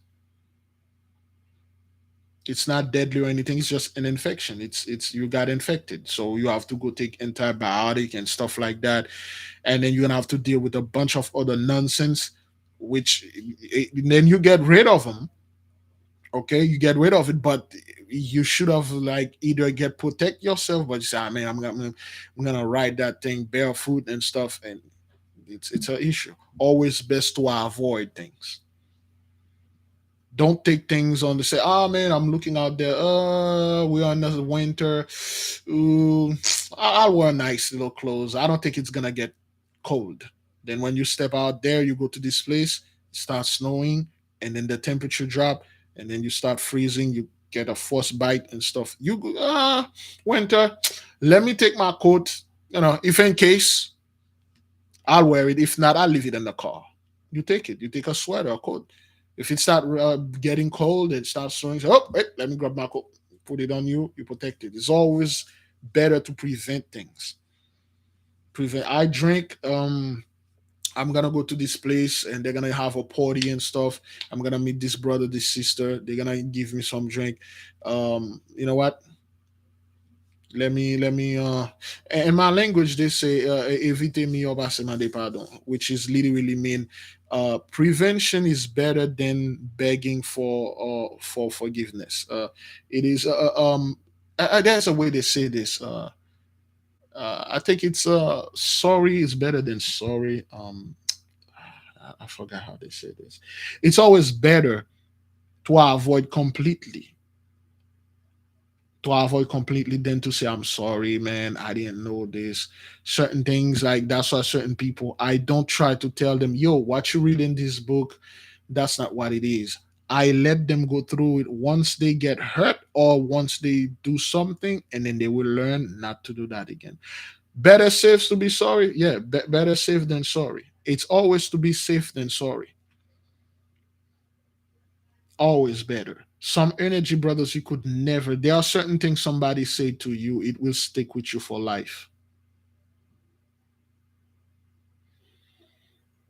It's not deadly or anything. It's just an infection. It's you got infected, so you have to go take antibiotic and stuff like that, and then you're gonna have to deal with a bunch of other nonsense, which then you get rid of them. Okay, you get rid of it, but you should have like either get protect yourself, but you say, man, I'm gonna ride that thing barefoot and stuff, and it's an issue. Always best to avoid things. Don't take things on to say, oh man, I'm looking out there. We're in the winter. Ooh, I'll wear nice little clothes. I don't think it's gonna get cold. Then when you step out there, you go to this place, it starts snowing, and then the temperature drop, and then you start freezing. You get a frostbite and stuff. You go, winter. Let me take my coat. If in case I'll wear it. If not, I'll leave it in the car. You take it. You take a sweater, a coat. If it start getting cold, it starts snowing. So, oh, wait, let me grab my coat. Put it on you. You protect it. It's always better to prevent things. Prevent. I drink. I'm gonna go to this place and they're gonna have a party and stuff. I'm gonna meet this brother, this sister. They're gonna give me some drink. You know what? Let me in my language they say evite mio basement de pardon, which is literally mean prevention is better than begging for forgiveness. It is there's a way they say this. I think it's sorry is better than sorry. I forgot how they say this. It's always better to avoid completely than to say I'm sorry, man, I didn't know this. Certain things like that's why certain people I don't try to tell them, yo, what you read in this book, that's not what it is. I let them go through it once they get hurt or once they do something, and then they will learn not to do that again. Better safe to be sorry. Yeah, better safe than sorry. It's always to be safe than sorry. Always better. Some energy, brothers, you could never. There are certain things somebody say to you, it will stick with you for life.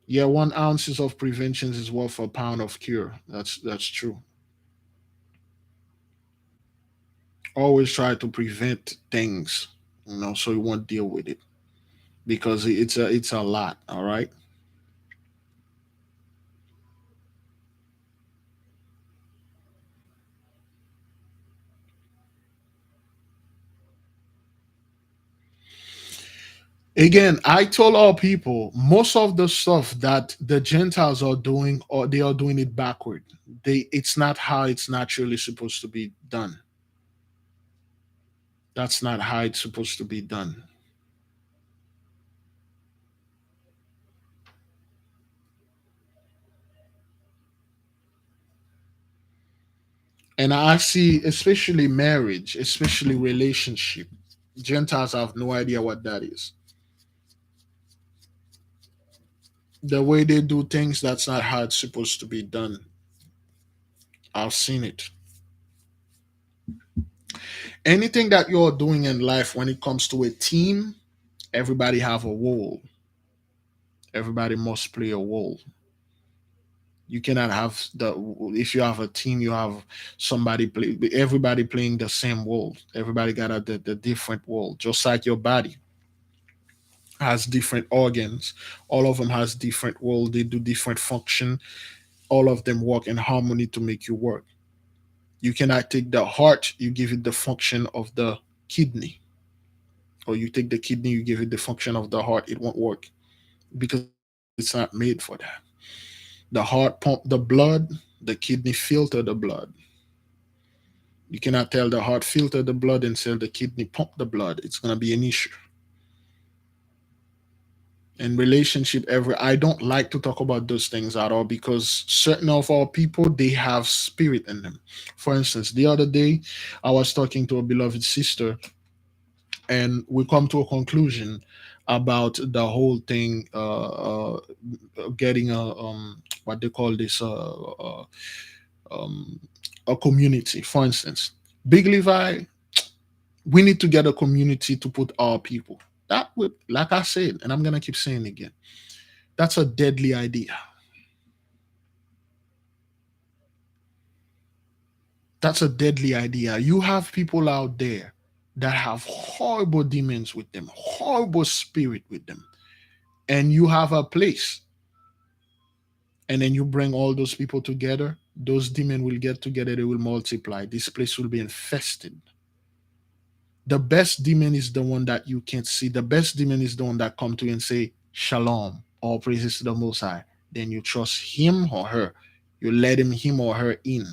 Yeah, 1 ounces of prevention is worth a pound of cure. That's true. Always try to prevent things, so you won't deal with it because it's a lot. All right. Again, I told all people most of the stuff that the Gentiles are doing, or they are doing it backward. It's not how it's naturally supposed to be done. That's not how it's supposed to be done. And I see, especially marriage, especially relationship, Gentiles have no idea what that is. The way they do things, that's not how it's supposed to be done. I've seen it. Anything that you're doing in life, when it comes to a team, everybody have a role. Everybody must play a role. You cannot have the if you have a team, you have somebody play everybody playing the same role. Everybody got the different role. Just like your body has different organs, all of them has different role. They do different function. All of them work in harmony to make you work. You cannot take the heart, you give it the function of the kidney, or you take the kidney, you give it the function of the heart. It won't work because it's not made for that. The heart pump the blood, the kidney filter the blood. You cannot tell the heart filter the blood and tell the kidney pump the blood. It's gonna be an issue. In relationship, ever I don't like to talk about those things at all because certain of our people they have spirit in them. For instance, the other day I was talking to a beloved sister and we come to a conclusion about the whole thing getting a what they call this um, a community. For instance, Big Levi, we need to get a community to put our people. That would, like I said, and I'm gonna keep saying it again, that's a deadly idea. That's a deadly idea. You have people out there that have horrible demons with them, horrible spirit with them, and you have a place, and then you bring all those people together. Those demons will get together. They will multiply. This place will be infested. The best demon is the one that you can't see. The best demon is the one that come to you and say, Shalom, all praises to the Most High. Then you trust him or her. You let him or her in.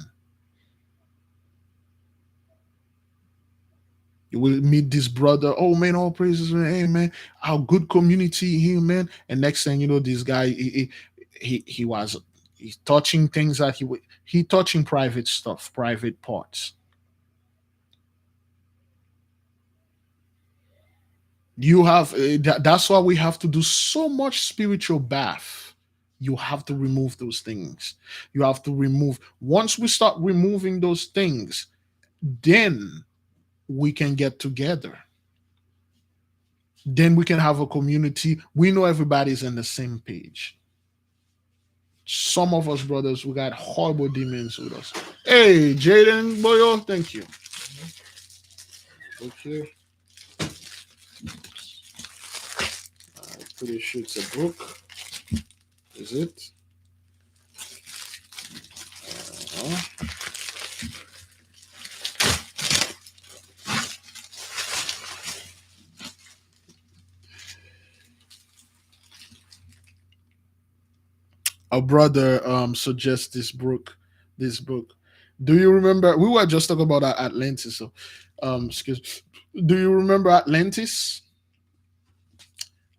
You will meet this brother. Oh man, all praises, man. Hey man, our good community here, man. And next thing you know, this guy he was he's touching things that he touching private stuff, private parts. You have that's why we have to do so much spiritual bath. You have to remove those things. You have to remove. Once we start removing those things, then we can get together. Then we can have a community. We know everybody's on the same page. Some of us brothers, we got horrible demons with us. Hey, Jaden Boyo, thank you. Okay, I'm pretty sure it's a book. Is it? Uh-huh. A brother suggests this book. This book. Do you remember? We were just talking about Atlantis. So, excuse. Do you remember Atlantis?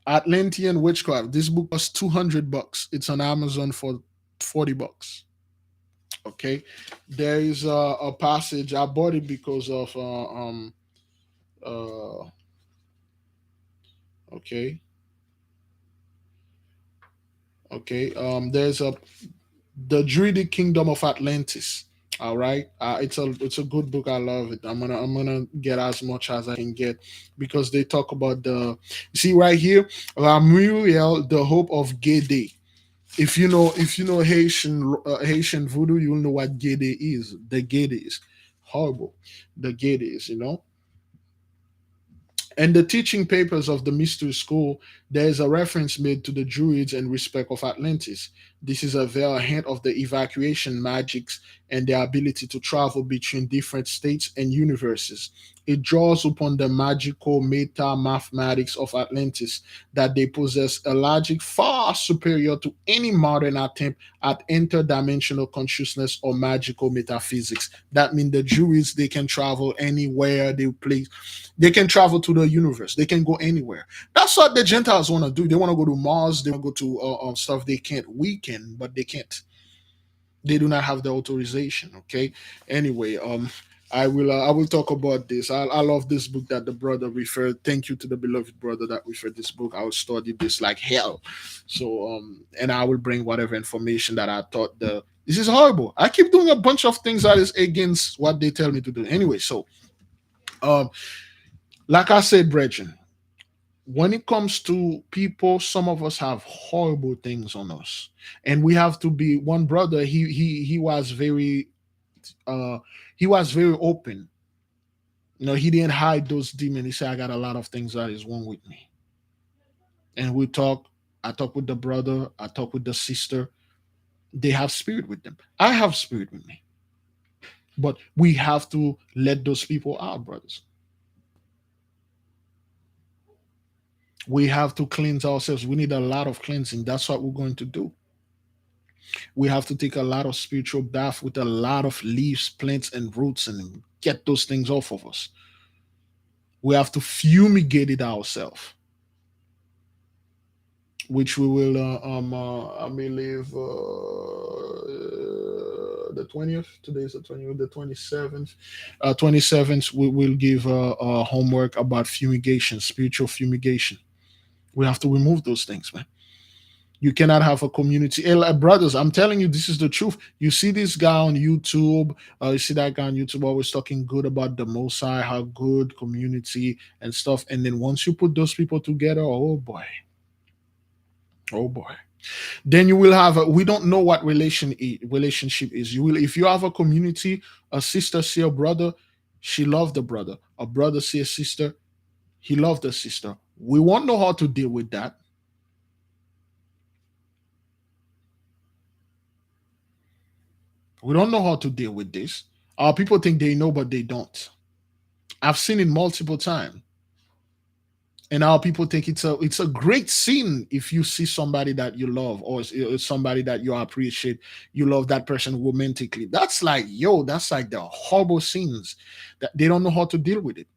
Atlantean witchcraft. This book was $200. It's on Amazon for $40. Okay, there is a passage. I bought it because of uh okay, okay. There's a the Druidic Kingdom of Atlantis. All right, it's a good book. I love it. I'm gonna get as much as I can get because they talk about the see right here, Muriel, the hope of Gede. If you know Haitian voodoo, you'll know what Gede is. The Gede is horrible. The Gede is. In the teaching papers of the mystery school, there is a reference made to the Druids in respect of Atlantis. This is a veiled hint of the evacuation magics and their ability to travel between different states and universes. It draws upon the magical meta mathematics of Atlantis that they possess a logic far superior to any modern attempt at interdimensional consciousness or magical metaphysics. That means the Druids they can travel anywhere they please. They can travel to the universe. They can go anywhere. That's what the Gentiles want to do. They want to go to Mars. They want to go to stuff they can't. We can, but they can't. They do not have the authorization. Okay. Anyway, I will talk about this. I love this book that the brother referred. Thank you to the beloved brother that referred this book. I will study this like hell. So and I will bring whatever information that I thought the this is horrible. I keep doing a bunch of things that is against what they tell me to do. Anyway, so Um, like I said, brethren, when it comes to people, some of us have horrible things on us, and we have to be. One brother, uh he was very open. He didn't hide those demons. He said, "I got a lot of things that is wrong with me," and we talk. I talk with the brother. I talk with the sister. They have spirit with them. I have spirit with me, but we have to let those people out, brothers. We have to cleanse ourselves. We need a lot of cleansing. That's what we're going to do. We have to take a lot of spiritual bath with a lot of leaves, plants, and roots and get those things off of us. We have to fumigate it ourselves, which we will, I believe, the 20th. Today is the 20th, the 27th. 27th, we will give homework about fumigation, spiritual fumigation. We have to remove those things, man. You cannot have a community. Hey, like, brothers, I'm telling you, this is the truth. You see this guy on YouTube, you see that guy on YouTube always talking good about the Most High, how good community and stuff. And then once you put those people together, oh boy, then you will have we don't know what relationship is. You will, if you have a community, a sister see a brother, she loved the brother. A brother see a sister, he loved the sister. We won't know how to deal with that. We don't know how to deal with this. Our people think they know, but they don't. I've seen it multiple times. And our people think it's a great scene if you see somebody that you love, or somebody that you appreciate, you love that person romantically. That's like, yo, that's like the horrible scenes that they don't know how to deal with it.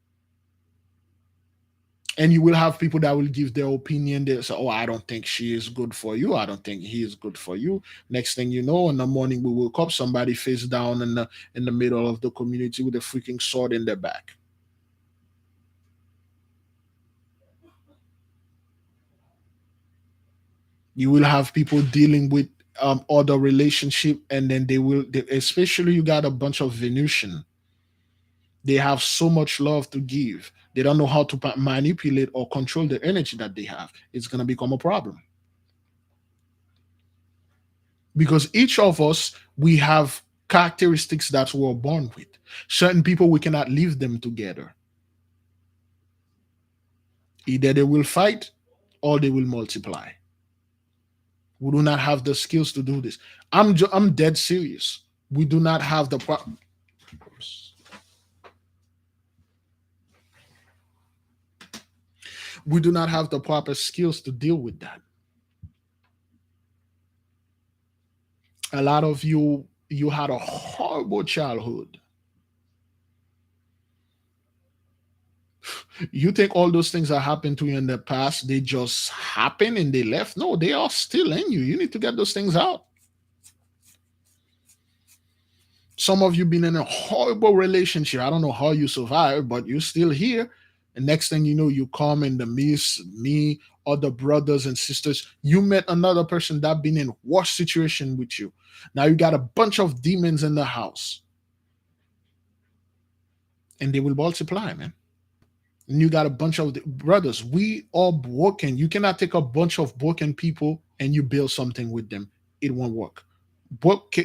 And you will have people that will give their opinion. They say, "Oh, I don't think she is good for you. I don't think he is good for you." Next thing you know, in the morning we woke up, somebody face down in the middle of the community with a freaking sword in their back. You will have people dealing with other relationship, and then especially you got a bunch of Venusian. They have so much love to give. They don't know how to manipulate or control the energy that they have. It's going to become a problem because each of us, we have characteristics that we're born with. Certain people, we cannot leave them together. Either they will fight or they will multiply. We do not have the skills to do this. I'm dead serious. We do not have the we do not have the proper skills to deal with that. A lot of you had a horrible childhood. You think all those things that happened to you in the past, they just happened and they left? No, they are still in you. You need to get those things out. Some of you been in a horrible relationship. I don't know how you survived, but you're still here. And next thing you know, you come in the midst, me, other brothers and sisters. You met another person that been in worse situation with you. Now you got a bunch of demons in the house, and they will multiply, man. And you got a bunch of brothers. We are broken. You cannot take a bunch of broken people and you build something with them. It won't work. What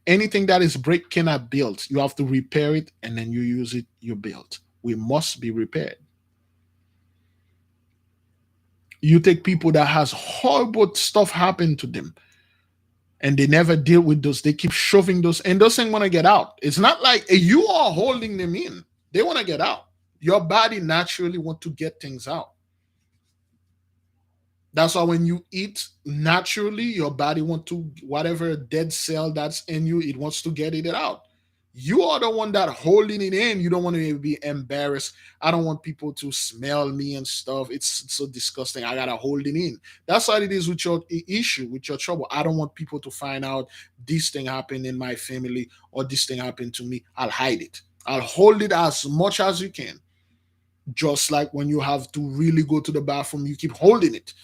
anything that is break cannot build. You have to repair it, and then you use it. You build. We must be repaired. You take people that has horrible stuff happen to them, and they never deal with those. They keep shoving those, and those things want to get out. It's not like you are holding them in. They want to get out. Your body naturally want to get things out. That's why when you eat naturally, your body want to whatever dead cell that's in you, it wants to get it out. You are the one that holding it in. You don't want to be embarrassed. I don't want people to smell me and stuff. It's so disgusting. I gotta hold it in. That's what it is with your issue, with your trouble. I don't want people to find out this thing happened in my family or this thing happened to me. I'll hide it. I'll hold it as much as you can. Just like when you have to really go to the bathroom, you keep holding it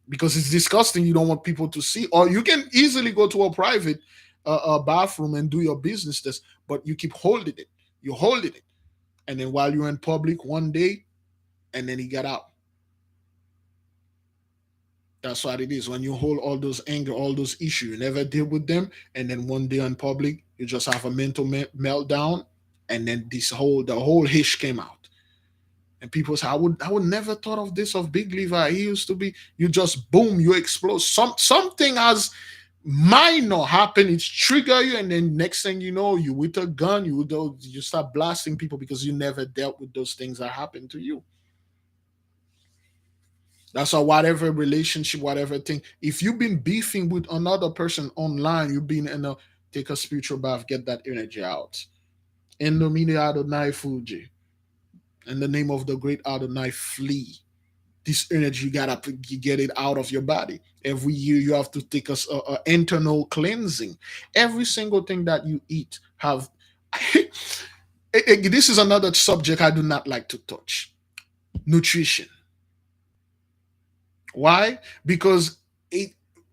because it's disgusting. You don't want people to see, or you can easily go to a private bathroom and do your business this, but you keep holding it. You're holding it. And then while you're in public one day, and then he got out. That's what it is. When you hold all those anger, all those issues, you never deal with them, and then one day in public, you just have a mental meltdown, and then the whole hish came out. And people say, I would never thought of this of Big Levi. He used to be. You just boom, you explode. Something has minor happen. It's trigger you, and then next thing you know, you with a gun, you start blasting people because you never dealt with those things that happened to you. That's why whatever relationship, whatever thing, if you've been beefing with another person online, you've been in a take a spiritual bath, get that energy out. In the meaning Adonai Fuji. In the name of the great Adonai, flee. This energy, you gotta get it out of your body. Every year you have to take a internal cleansing. Every single thing that you eat have this is another subject I do not like to touch. Nutrition. Why? Because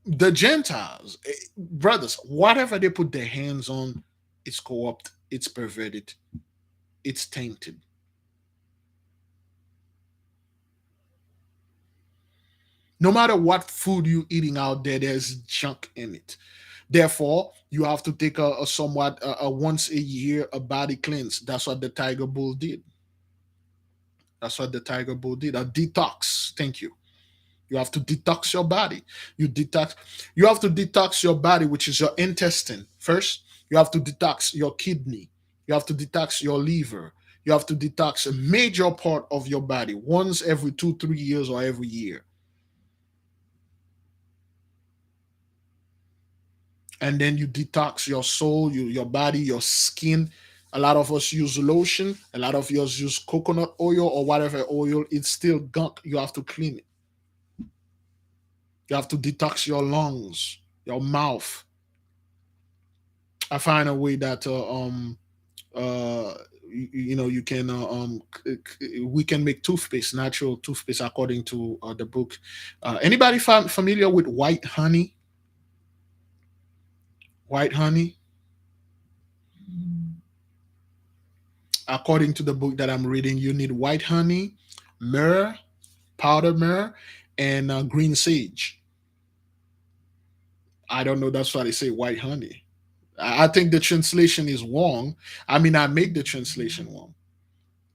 the Gentiles, brothers, whatever they put their hands on, it's corrupt, it's perverted, it's tainted. No matter what food you're eating out there, there's junk in it. Therefore, you have to take a somewhat a once a year a body cleanse. That's what the Tiger Bull did. That's what the Tiger Bull did. A detox. Thank you. You have to detox your body. You have to detox your body, which is your intestine. First, you have to detox your kidney. You have to detox your liver. You have to detox a major part of your body once every 2, 3 years or every year. And then you detox your soul, your body, your skin. A lot of us use lotion. A lot of us use coconut oil or whatever oil. It's still gunk. You have to clean it. You have to detox your lungs, your mouth. I find a way that uh you can we can make toothpaste, natural toothpaste, according to the book. Anybody familiar with white honey? White honey, according to the book that I'm reading, you need white honey, myrrh, powdered myrrh, and green sage. I don't know. That's why they say white honey. I think the translation is wrong. I mean, I make the translation wrong.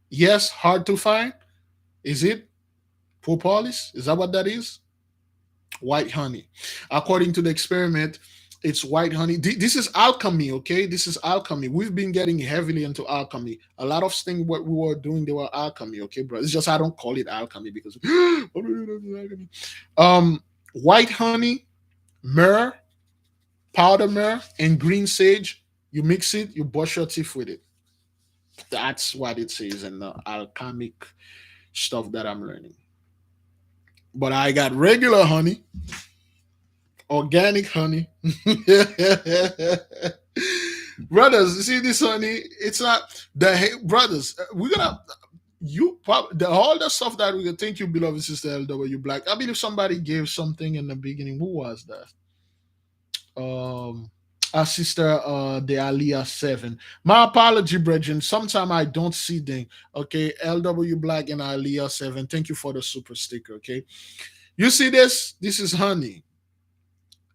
Yes, hard to find. Is it propolis? Is that what that is? White honey. According to the experiment, it's white honey. This is alchemy, okay? This is alchemy. We've been getting heavily into alchemy. A lot of things what we were doing, they were alchemy, okay, bro? It's just I don't call it alchemy because white honey, myrrh, powder myrrh, and green sage. You mix it, you brush your teeth with it. That's what it says in the alchemic stuff that I'm learning. But I got regular honey, organic honey. Brothers, you see this honey? It's not brothers. We're gonna all the stuff that we can think you beloved sister LW Black. I believe somebody gave something in the beginning. Who was that? Our sister the Aliyah 7. My apology, brethren. Sometime I don't see them. Okay, LW Black and Aliyah 7. Thank you for the super sticker. Okay. You see this? This is honey.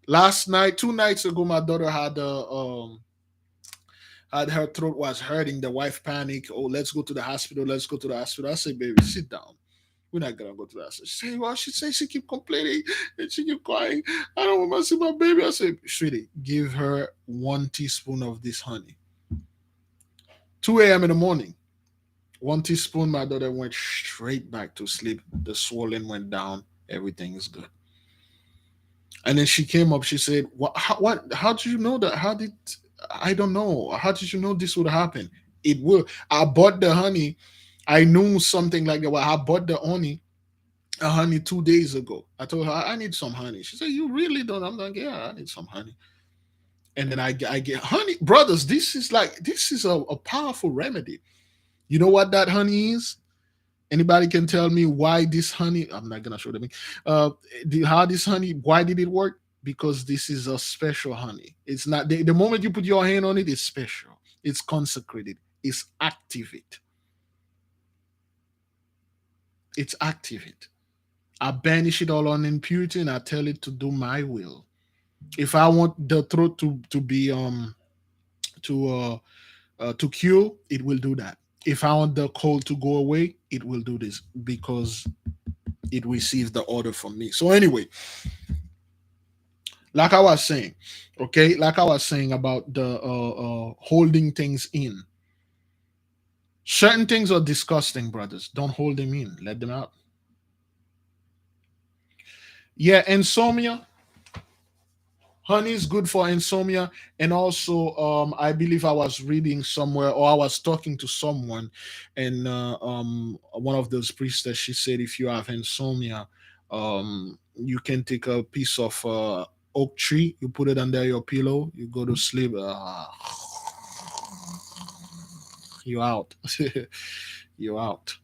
Last night, 2 nights ago, my daughter had her throat was hurting. The wife panicked. Oh, let's go to the hospital. Let's go to the hospital. I said, baby, sit down. We're not gonna go to the hospital. She said, well, she said she keep complaining and she keep crying. I don't want to see my baby. I said, sweetie, give her 1 teaspoon of this honey. 2 a.m. in the morning. 1 teaspoon. My daughter went straight back to sleep. The swelling went down. Everything is good. And then she came up. She said, "What? How did you know that? How did I don't know? How did you know this would happen? It will. I bought the honey. I knew something like that. Well, I bought the honey 2 days ago. I told her I need some honey. She said, "You really don't?" I'm like, "Yeah, I need some honey." And then I get honey, brothers. This is a powerful remedy. You know what that honey is? Anybody can tell me why this honey? I'm not gonna show them. How this honey? Why did it work? Because this is a special honey. It's not the moment you put your hand on it, it's special. It's consecrated. It's activate. It's activate. I banish it all on impurity and I tell it to do my will. If I want the throat to be to cure, it will do that. If I want the cold to go away, it will do this because it receives the order from me. So anyway, like I was saying, okay, like I was saying about the holding things in. Certain things are disgusting, brothers. Don't hold them in. Let them out. Yeah, insomnia. Honey is good for insomnia, and also, I believe I was reading somewhere, or I was talking to someone, and one of those priestess, she said, if you have insomnia, you can take a piece of oak tree, you put it under your pillow, you go to sleep, you out, you out.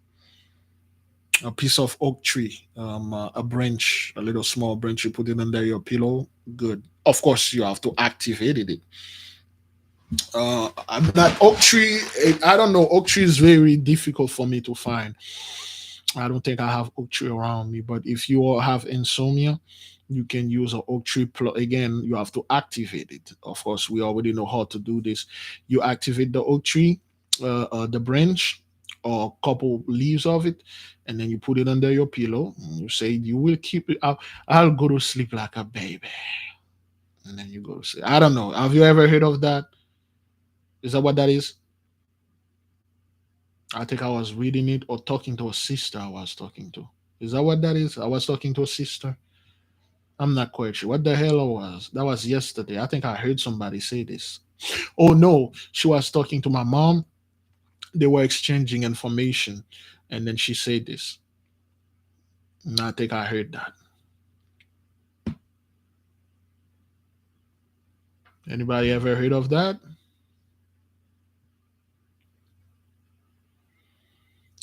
A piece of oak tree, a branch, a little small branch, you put it under your pillow. Good. Of course, you have to activate it. I'm not oak tree. I don't know. Oak tree is very difficult for me to find. I don't think I have oak tree around me. But if you all have insomnia, you can use an oak tree. Again, you have to activate it. Of course, we already know how to do this. You activate the oak tree, the branch, or a couple leaves of it, and then you put it under your pillow. And you say you will keep it. I'll go to sleep like a baby, and then you go to sleep. I don't know. Have you ever heard of that? Is that what that is? I think I was reading it or talking to a sister I was talking to. Is that what that is? I was talking to a sister. I'm not quite sure. What the hell it was? That was yesterday. I think I heard somebody say this. Oh no, she was talking to my mom. They were exchanging information, and then she said this. And I think I heard that. Anybody ever heard of that?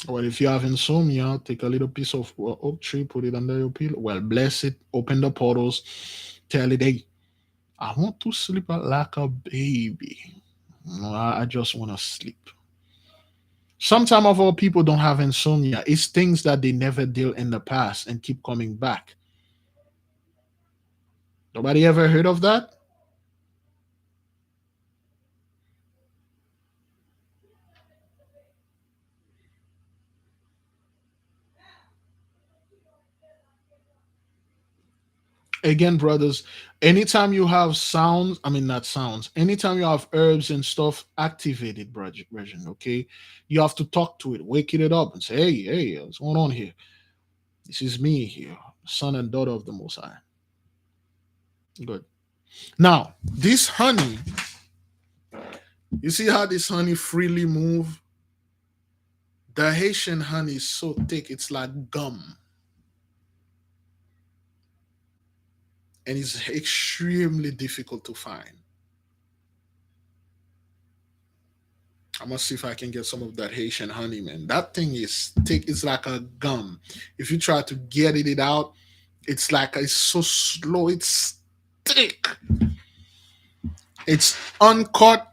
Well, if you have insomnia, take a little piece of oak tree, put it under your pillow. Well, bless it, open the portals, tell it, hey, I want to sleep like a baby. No, I just want to sleep. Some of our people don't have insomnia. It's things that they never dealt in the past and keep coming back. Nobody ever heard of that? Again, brothers, anytime you have sounds, I mean, not sounds, anytime you have herbs and stuff, activate it, brethren, okay? You have to talk to it, wake it up and say, hey, hey, what's going on here? This is me here, son and daughter of the Most High. Good. Now, this honey, you see how this honey freely move? The Haitian honey is so thick, it's like gum. And it's extremely difficult to find. I must see if I can get some of that Haitian honey, man. That thing is thick. It's like a gum. If you try to get it out, it's like it's so slow. It's thick. It's uncut,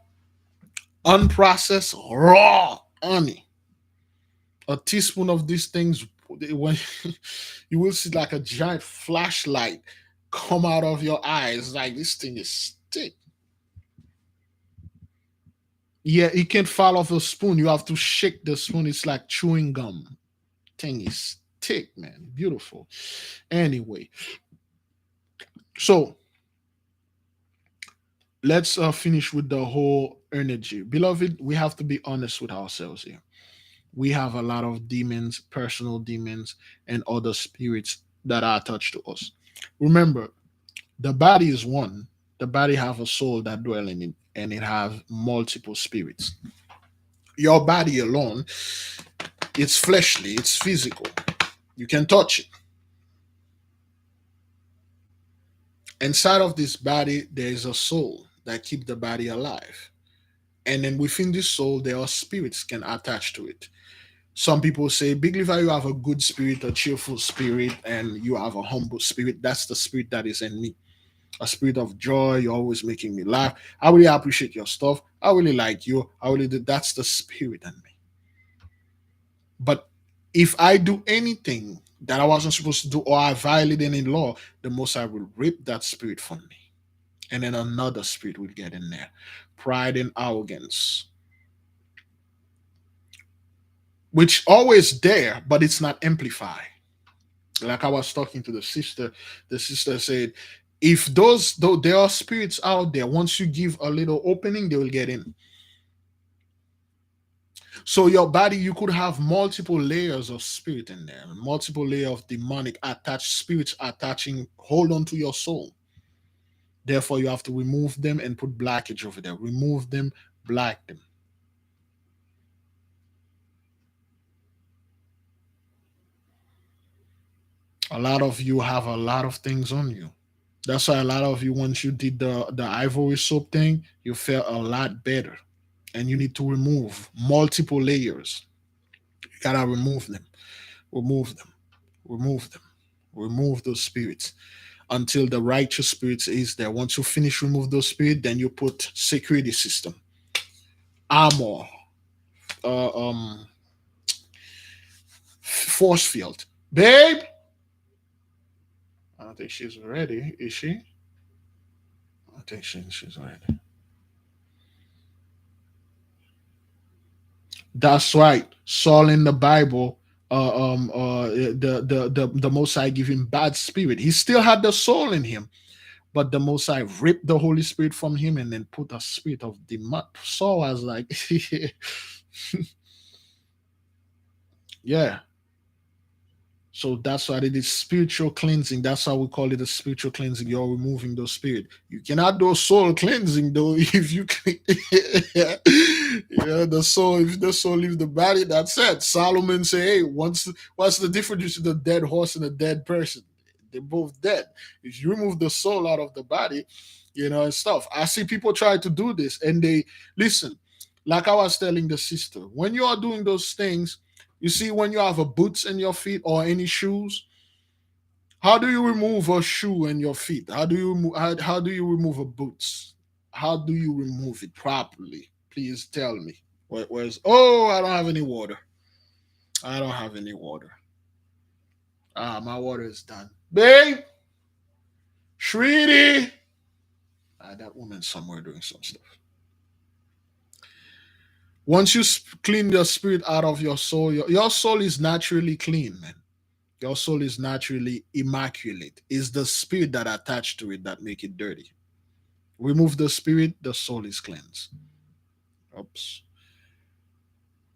unprocessed, raw honey. A teaspoon of these things, when you will see like a giant flashlight come out of your eyes. Like this thing is thick. Yeah, you can't fall off a spoon. You have to shake the spoon. It's like chewing gum. Thing is thick, man. Beautiful. Anyway, so let's finish with the whole energy. Beloved, we have to be honest with ourselves here. We have a lot of demons, personal demons, and other spirits that are attached to us. Remember, the body is one. The body have a soul that dwell in it, and it have multiple spirits. Your body alone, it's fleshly, it's physical. You can touch it. Inside of this body, there is a soul that keep the body alive. And then within this soul, there are spirits can attach to it. Some people say, Big Levi, you have a good spirit, a cheerful spirit, and you have a humble spirit. That's the spirit that is in me. A spirit of joy. You're always making me laugh. I really appreciate your stuff. I really like you. I really do. That's the spirit in me. But If I do anything that I wasn't supposed to do or I violate any law, the Most High will rip that spirit from me. And then another spirit will get in there. Pride and arrogance, which always there, but it's not amplified. Like I was talking to the sister said, if those though there are spirits out there, once you give a little opening, they will get in. So your body, you could have multiple layers of spirit in there, multiple layer of demonic attached spirits attaching, hold on to your soul. Therefore, you have to remove them and put blackage over there. Remove them, black them. A lot of you have a lot of things on you. That's why a lot of you, once you did the ivory soap thing, you felt a lot better. And you need to remove multiple layers. You gotta remove them, remove them, remove them, remove those spirits until the righteous spirits is there. Once you finish remove those spirits, then you put security system, armor, uh, um, force field. Babe, I don't think she's ready. Is she? I think she's ready. That's right. Saul in the Bible, the Most High give him bad spirit. He still had the soul in him, but the Most High ripped the Holy Spirit from him and then put a spirit of demon. Saul was like, yeah. So that's why it is spiritual cleansing. That's how we call it a spiritual cleansing. You're removing those spirit. You cannot do soul cleansing though if you yeah, the soul, if the soul leaves the body, that's it. Solomon say, hey, what's the difference between the dead horse and a dead person? They're both dead. If you remove the soul out of the body, and stuff. I see people try to do this and they listen, like I was telling the sister, when you are doing those things, you see, when you have a boots in your feet or any shoes, how do you remove a shoe in your feet? How do you remove a boots? How do you remove it properly? Please tell me. Where's I don't have any water. I don't have any water. My water is done. Babe, sweetie. That woman's somewhere doing some stuff. Once you clean your spirit out of your soul, your soul is naturally clean, man. Your soul is naturally immaculate. It's the spirit that attached to it that make it dirty. Remove the spirit, the soul is cleansed. Oops.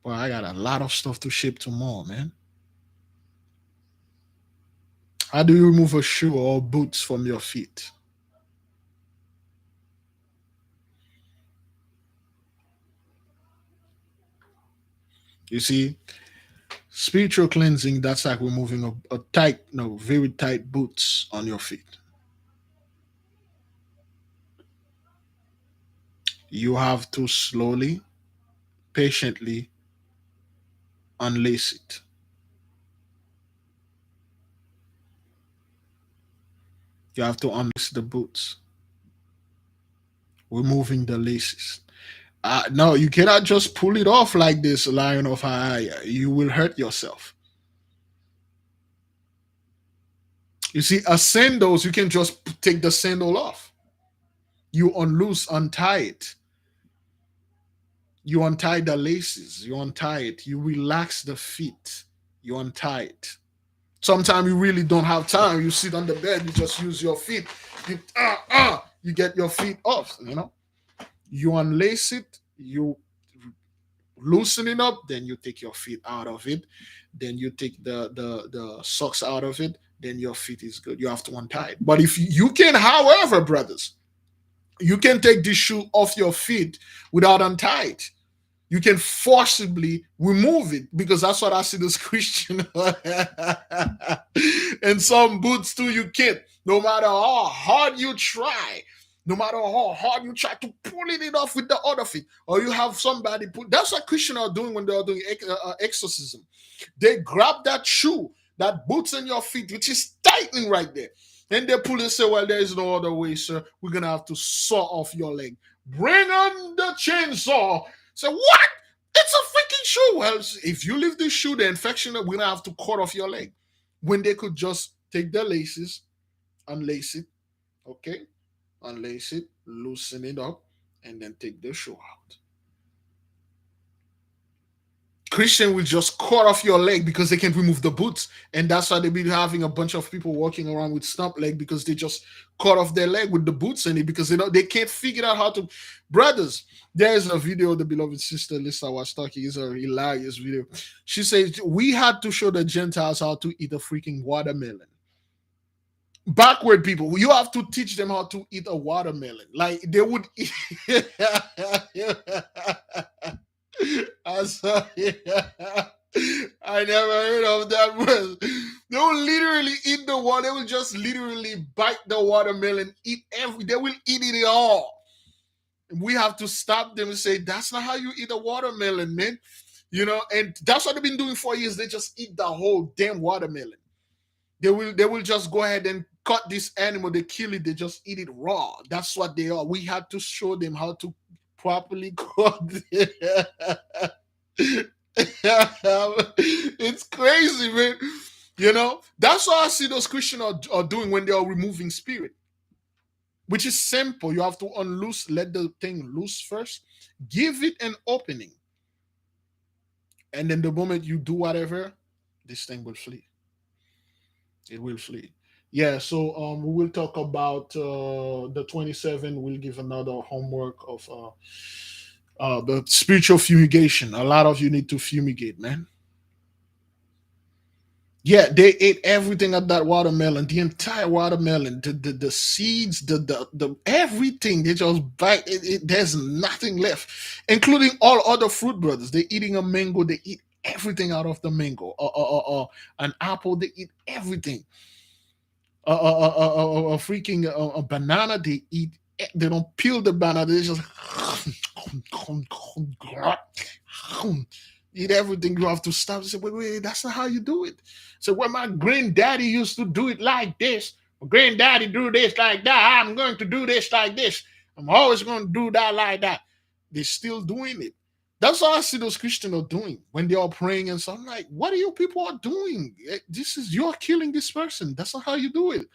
Well, I got a lot of stuff to ship tomorrow, man. How do you remove a shoe or boots from your feet? You see, spiritual cleansing, that's like removing a tight, no, very tight boots on your feet. You have to slowly, patiently unlace it. You have to unlace the boots, removing the laces. No, you cannot just pull it off like this, Lion of High. You will hurt yourself. You see, a sandals, you can just take the sandal off. You untie it. You untie the laces. You untie it. You relax the feet. You untie it. Sometimes you really don't have time. You sit on the bed. You just use your feet. You get your feet off. You unlace it. You loosen it up, then you take your feet out of it, then you take the socks out of it, then your feet is good. You have to untie it. But if you can, however, brothers, you can take this shoe off your feet without untie it. You can forcibly remove it because that's what I see this Christian. And some boots too, you can't. No matter how hard you try, no matter how hard you try to pull it off with the other feet, or you have somebody put. That's what Christians are doing when they are doing exorcism. They grab that shoe, that boots in your feet, which is tightening right there. And they pull and say, well, there is no other way, sir. We're going to have to saw off your leg. Bring on the chainsaw. Say, what? It's a freaking shoe. Well, if you leave the shoe, the infection, we're gonna have to cut off your leg. When they could just take the laces, unlace it, okay, unlace it, loosen it up, and then take the shoe out. Christian will just cut off your leg because they can't remove the boots, and that's why they be having a bunch of people walking around with stump leg because they just cut off their leg with the boots in it because they can't figure out how to. Brothers, there is a video the beloved sister Lisa was talking. It's a hilarious video. She says we had to show the Gentiles how to eat a freaking watermelon. Backward people, you have to teach them how to eat a watermelon. Like they would eat. I saw I never heard of that word. They will literally eat the water. They will just literally bite the watermelon, eat they will eat it all. We have to stop them and say, that's not how you eat a watermelon, man. And that's what they've been doing for years. They just eat the whole damn watermelon. They will just go ahead and cut this animal, they kill it, they just eat it raw. That's what they are. We had to show them how to properly cut it. It's crazy, man. That's what I see those Christians are doing when they are removing spirit, which is simple. You have to unloose, let the thing loose first, give it an opening, and then the moment you do whatever, this thing will flee. It will flee. Yeah, so we will talk about the 27. We'll give another homework of the spiritual fumigation. A lot of you need to fumigate, man. Yeah, they ate everything of that watermelon, the entire watermelon, the seeds, the everything. They just bite it. There's nothing left, including all other fruit, brothers. They eating a mango. They eat everything out of the mango. An apple. They eat everything. A freaking a banana. They eat. They don't peel the banana. They just eat everything. You have to stop and say, wait, that's not how you do it. So, well, my granddaddy used to do it like this. My granddaddy do this like that. I'm going to do this like this. I'm always going to do that like that. They're still doing it. That's what I see those Christians are doing when they are praying. And so I'm like, what are you people are doing? You're killing this person. That's not how you do it.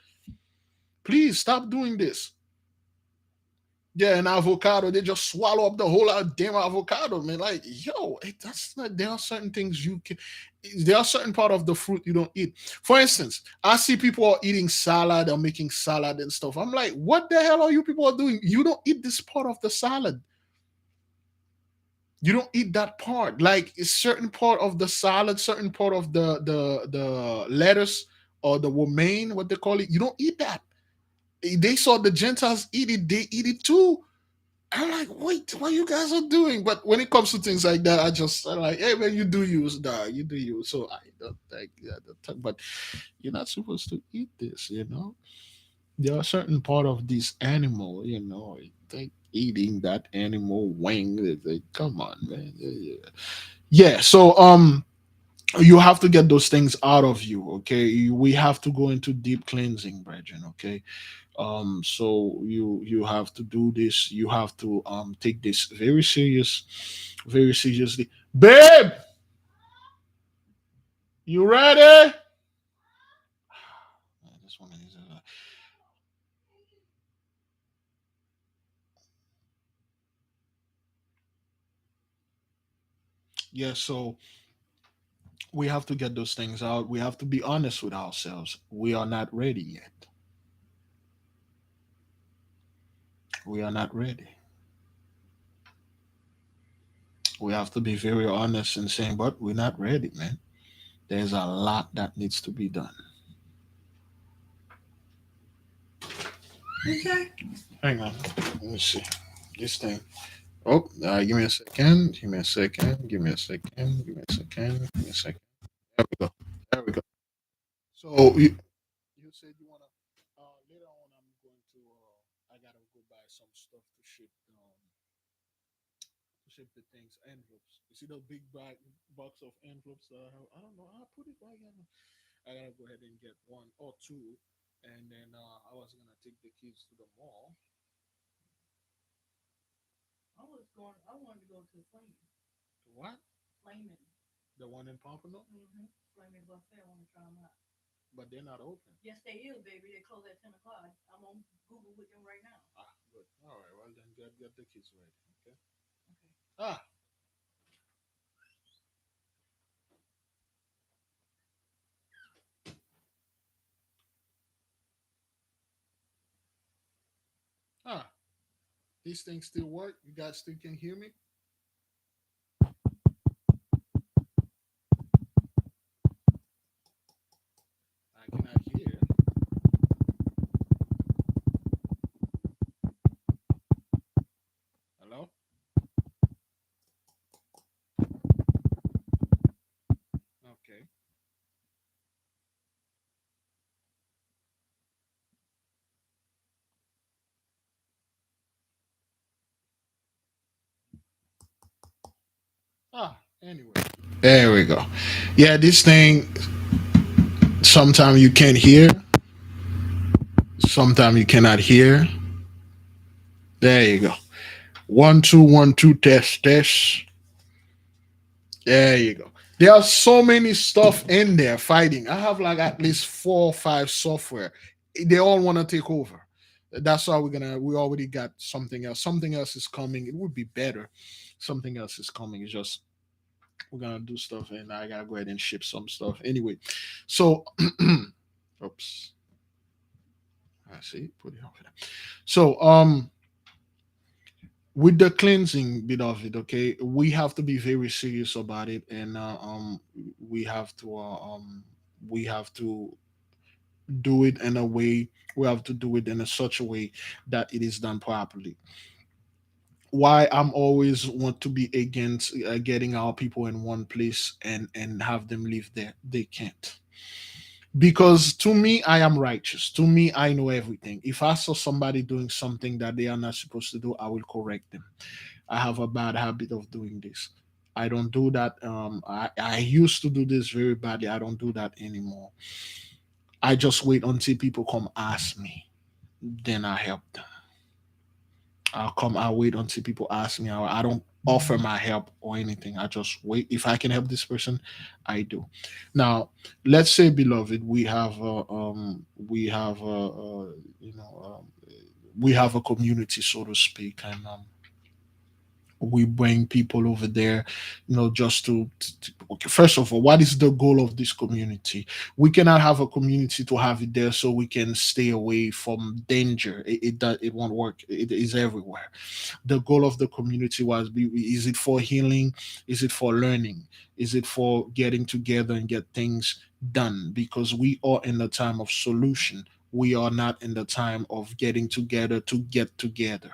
Please stop doing this. Yeah, an avocado, they just swallow up the whole damn avocado, man. Like, yo, that's not. There are certain things you can. There are certain part of the fruit you don't eat. For instance, I see people are eating salad or making salad and stuff. I'm like, what the hell are you people are doing? You don't eat this part of the salad. You don't eat that part. Like a certain part of the salad, certain part of the lettuce or the romaine, what they call it. You don't eat that. They saw the Gentiles eat it. They eat it too. I'm like, wait, what you guys are doing? But when it comes to things like that, I'm like, hey man, you do you, nah, you do you. So I don't think but you're not supposed to eat this. There are certain part of this animal, they eating that animal wing. Come on, man. Yeah. So you have to get those things out of you, okay? We have to go into deep cleansing, brethren, okay? So you have to do this. You have to take this very seriously. Babe, you ready? This one is yeah. So we have to get those things out. We have to be honest with ourselves. We are not ready yet. We are not ready. We have to be very honest and saying, but we're not ready, man. There's a lot that needs to be done. Okay. Hang on. Let me see. This thing. Oh, give me a second. Give me a second. Give me a second. Give me a second. Give me a second. There we go. There we go. So you said you wanna later on. I'm going to. I gotta go buy some stuff to ship the things envelopes. You see the big box of envelopes that I have. I don't know. I put it right here. I gotta go ahead and get one or two, and then I was gonna take the kids to the mall. I wanted to go to the plane. What? The one in Pompano, but they're not open. Ah, good. All right. Well, then get the kids ready. Okay. Ah, ah. These things still work. You guys still can hear me. I cannot hear. Hello. Okay. Ah. Anyway. There we go. Yeah, this thing. Sometimes you can't hear. Sometimes you cannot hear. There you go. 1 2 1 2 test test. There you go. There are so many stuff in there fighting. I have like at least 4 or 5 software. They all want to take over. That's why we already got something else. Something else is coming. It would be better. Something else is coming. It's just we're gonna do stuff and I gotta go ahead and ship some stuff. Anyway, so oops. I see. Put it over there. So with the cleansing bit of it, okay, we have to be very serious about it, and we have to we have to do it in a way. We have to do it in a such a way that it is done properly. Why I'm always want to be against getting our people in one place and have them live there. They can't, because to me I am righteous. To me I know everything. If I saw somebody doing something that they are not supposed to do, I will correct them. I have a bad habit of doing this. I don't do that. I used to do this very badly. I don't do that anymore. I just wait until people come ask me. Then I help them. I wait until people ask me. I don't offer my help or anything. I just wait. If I can help this person, I do. Now, let's say, beloved, we have you know, we have a community, so to speak, and we bring people over there, just okay, first of all, what is the goal of this community? We cannot have a community to have it there so we can stay away from danger. It won't work. It is everywhere. The goal of the community is it for healing? Is it for learning? Is it for getting together and get things done? Because we are in the time of solution. We are not in the time of getting together to get together.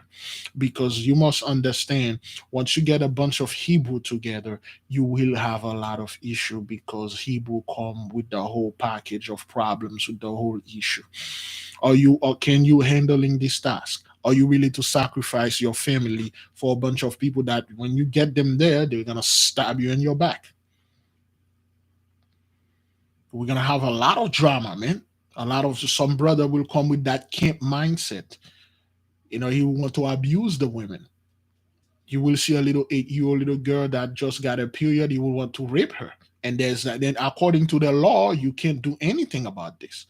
Because you must understand, once you get a bunch of Hebrew together, you will have a lot of issue, because Hebrew come with the whole package of problems with the whole issue. Can you handling this task? Are you willing to sacrifice your family for a bunch of people that when you get them there, they're gonna stab you in your back? We're gonna have a lot of drama, man. A lot of Some brother will come with that camp mindset. He will want to abuse the women. You will see a little 8 year old little girl that just got a period, you will want to rape her. And then according to the law, you can't do anything about this.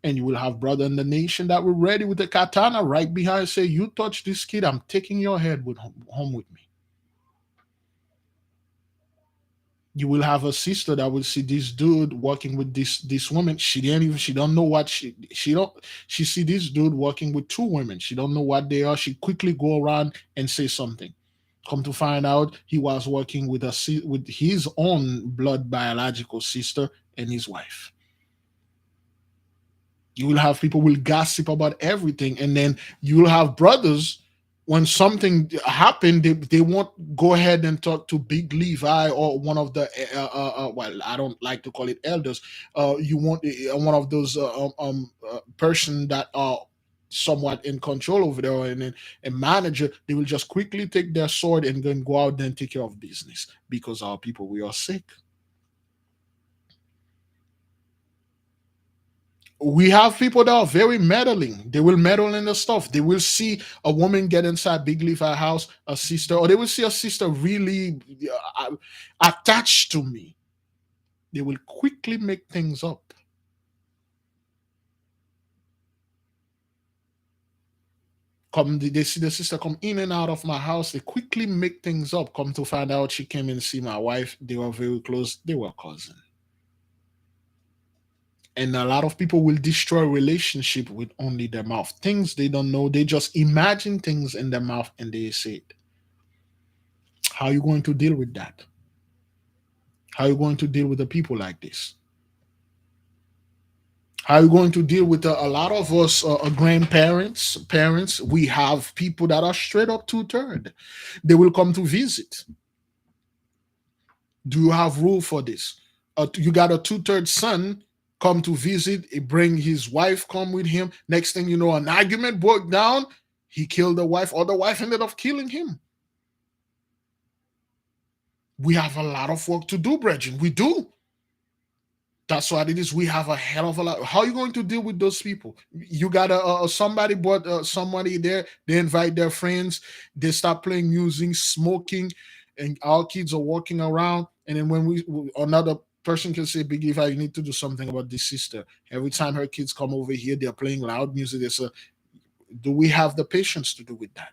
And you will have brother in the nation that will ready with the katana right behind, say, "You touch this kid, I'm taking your head home with me." You will have a sister that will see this dude working with this woman. She don't know what she see this dude working with 2 women. She don't know what they are. She quickly go around and say something. Come to find out, he was working with with his own blood biological sister and his wife. You will have people will gossip about everything, and then you will have brothers, when something happened, they won't go ahead and talk to Big Levi or one of the well, I don't like to call it elders. You want one of those person that are somewhat in control over there, and then a manager. They will just quickly take their sword and then go out there and take care of business, because our people, we are sick. We have people that are very meddling. They will meddle in the stuff. They will see a woman get inside Big Levi house, a sister, or they will see a sister really attached to me. They will quickly make things up. They see the sister come in and out of my house. They quickly make things up. Come to find out, she came in to see my wife. They were very close. They were cousins. And a lot of people will destroy relationship with only their mouth. Things they don't know. They just imagine things in their mouth and they say it. How are you going to deal with that? How are you going to deal with the people like this? How are you going to deal with a lot of us grandparents, parents? We have people that are straight up two-third. They will come to visit. Do you have rule for this? You got a two-third son come to visit, he bring his wife, come with him. Next thing you know, an argument broke down. He killed the wife, or the wife ended up killing him. We have a lot of work to do, brethren. We do. That's what it is. We have a hell of a lot. How are you going to deal with those people? You got somebody brought somebody there. They invite their friends. They start playing music, smoking, and our kids are walking around. And then when another person can say, "Big Levi, you need to do something about this sister." Every time her kids come over here, they're playing loud music. They say, do we have the patience to do with that?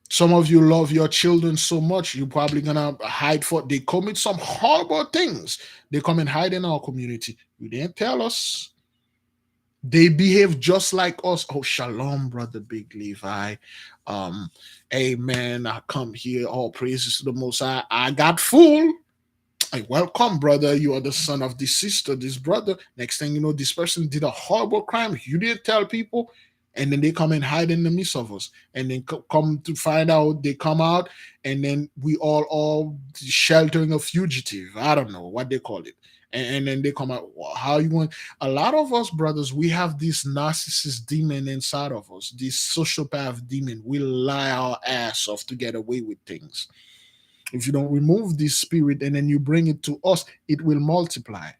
Some of you love your children so much, you're probably gonna hide for. They commit some horrible things. They come and hide in our community. You didn't tell us. They behave just like us. Oh, shalom, brother Big Levi. Amen. I come here. All praises to the Most High. I got fooled. Like, welcome, brother. You are the son of this sister, this brother. Next thing you know, this person did a horrible crime. You didn't tell people, and then they come and hide in the midst of us. And then come to find out, they come out, and then we all sheltering a fugitive. I don't know what they call it. And then they come out. How you want? A lot of us, brothers, we have this narcissist demon inside of us, this sociopath demon. We lie our ass off to get away with things. If you don't remove this spirit and then you bring it to us, it will multiply.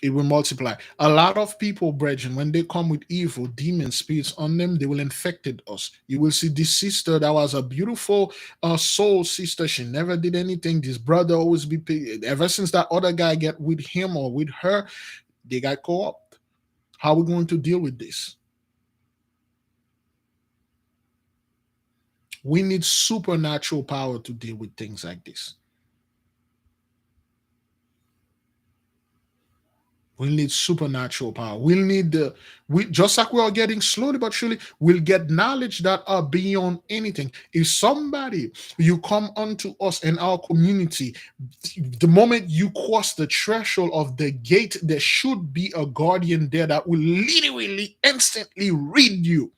It will multiply. A lot of people, brethren, when they come with evil demon spirits on them, they will infect us. You will see this sister that was a beautiful soul sister. She never did anything. This brother always be ever since that other guy get with him or with her, they got caught up. How are we going to deal with this? We need supernatural power to deal with things like this. We need supernatural power. We'll need we just like we are getting slowly but surely, we'll get knowledge that are beyond anything. If somebody you come unto us in our community, the moment you cross the threshold of the gate, there should be a guardian there that will literally instantly read you.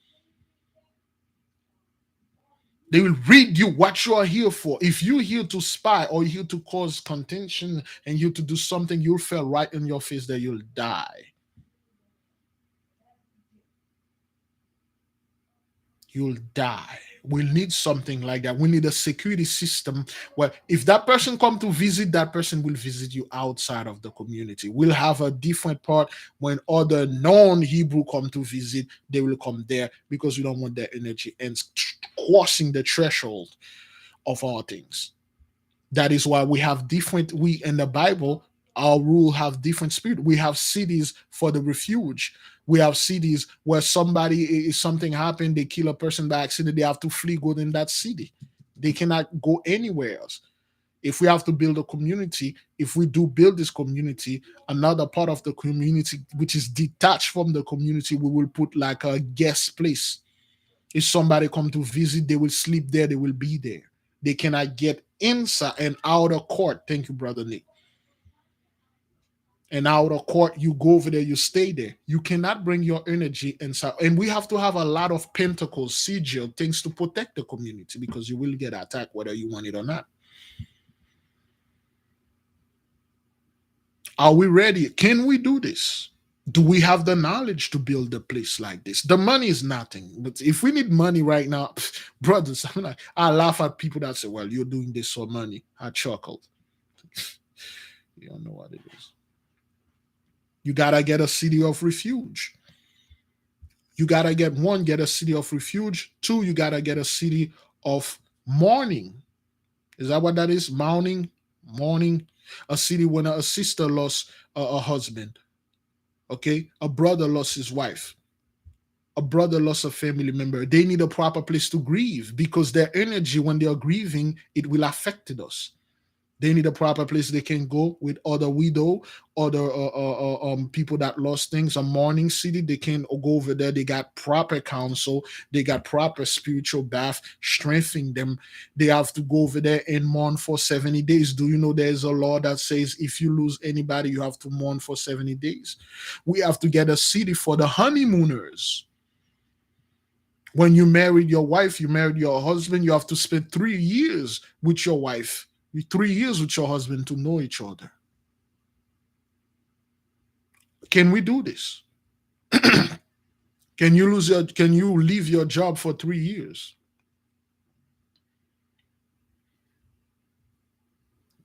They will read you what you are here for. If you're here to spy or you're here to cause contention and you to do something, you'll feel right in your face that you'll die. You'll die. We need something like that. We need a security system where if that person come to visit, that person will visit you outside of the community. We'll have a different part when other non-Hebrew come to visit, they will come there because we don't want their energy and crossing the threshold of all things. That is why we have different, we in the Bible, our rule have different spirit. We have cities for the refuge. We have cities where somebody, if something happened, they kill a person by accident, they have to flee, go in that city. They cannot go anywhere else. If we have to build a community, if we do build this community, another part of the community, which is detached from the community, we will put like a guest place. If somebody come to visit, they will sleep there, they will be there. They cannot get inside and outer court. Thank you, brother Nick. And outer court, you go over there, you stay there. You cannot bring your energy inside. And we have to have a lot of pentacles, sigil, things to protect the community because you will get attacked whether you want it or not. Are we ready? Can we do this? Do we have the knowledge to build a place like this? The money is nothing. But if we need money right now, brothers, I laugh at people that say, well, you're doing this for money. I chuckled. You don't know what it is. You gotta get a city of refuge. You gotta get a city of refuge. Two, you gotta get a city of mourning. Is that what that is? Mourning. A city when a sister lost a husband. Okay, a brother lost his wife. A brother lost a family member. They need a proper place to grieve because their energy when they are grieving, it will affect us. They need a proper place they can go with other widow, other people that lost things. A mourning city, they can go over there. They got proper counsel. They got proper spiritual bath, strengthening them. They have to go over there and mourn for 70 days. Do you know there's a law that says if you lose anybody, you have to mourn for 70 days? We have to get a city for the honeymooners. When you married your wife, you married your husband, you have to spend 3 years with your wife, 3 years with your husband to know each other. Can we do this? Can you leave your job for 3 years?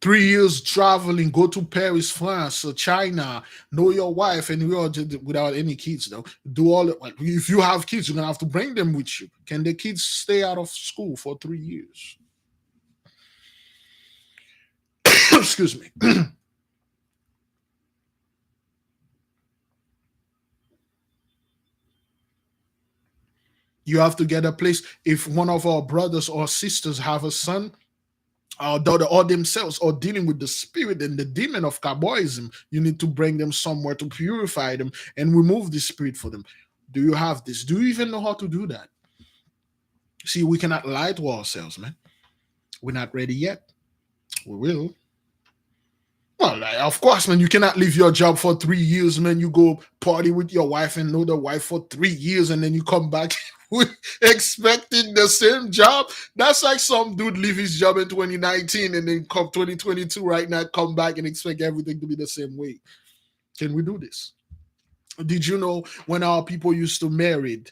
3 years traveling, go to Paris, France, or China, know your wife, and we all did without any kids though. Do all like if you have kids, you're gonna have to bring them with you. Can the kids stay out of school for 3 years? Excuse me. You have to get a place. If one of our brothers or sisters have a son, or daughter, or themselves, or dealing with the spirit and the demon of cowboyism, you need to bring them somewhere to purify them and remove the spirit for them. Do you have this? Do you even know how to do that? See, we cannot lie to ourselves, man. We're not ready yet. We will. Well, like, of course, man, you cannot leave your job for 3 years, man. You go party with your wife and know the wife for 3 years, and then you come back with expecting the same job. That's like some dude leave his job in 2019 and then come 2022 right now, come back and expect everything to be the same way. Can we do this? Did you know when our people used to marry?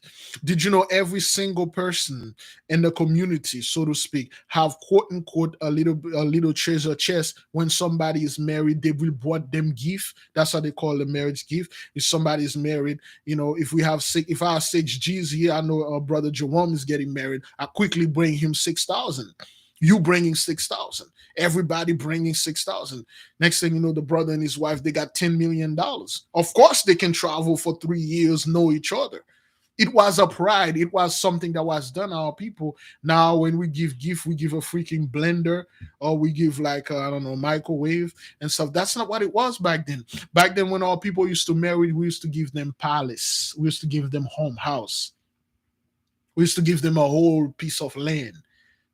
Did you know every single person in the community, so to speak, have quote unquote a little treasure chest? When somebody is married, they will brought them gift. That's how they call the marriage gift. If somebody is married, if we have six, if I have 6 G's here, I know our brother Jerome is getting married. I quickly bring him 6,000. You bringing 6,000. Everybody bringing 6,000. Next thing you know, the brother and his wife, they got $10 million. Of course, they can travel for 3 years, know each other. It was a pride. It was something that was done. Our people now, when we give gift, we give a freaking blender, or we give like I don't know, microwave and stuff. That's not what it was back then. Back then, when our people used to marry, we used to give them palace. We used to give them home house. We used to give them a whole piece of land.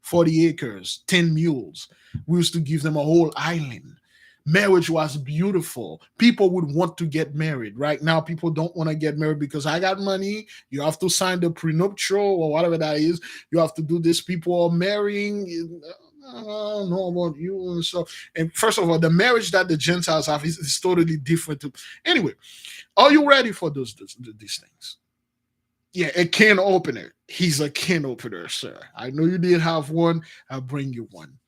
40 acres, 10 mules. We used to give them a whole island. Marriage was beautiful. People would want to get married. Right now, people don't want to get married because I got money. You have to sign the prenuptial or whatever that is. You have to do this. People are marrying. I don't know about you and stuff. And first of all, the marriage that the Gentiles have is totally different. Anyway, are you ready for these things? Yeah, a can opener. He's a can opener, sir. I know you did have one. I'll bring you one.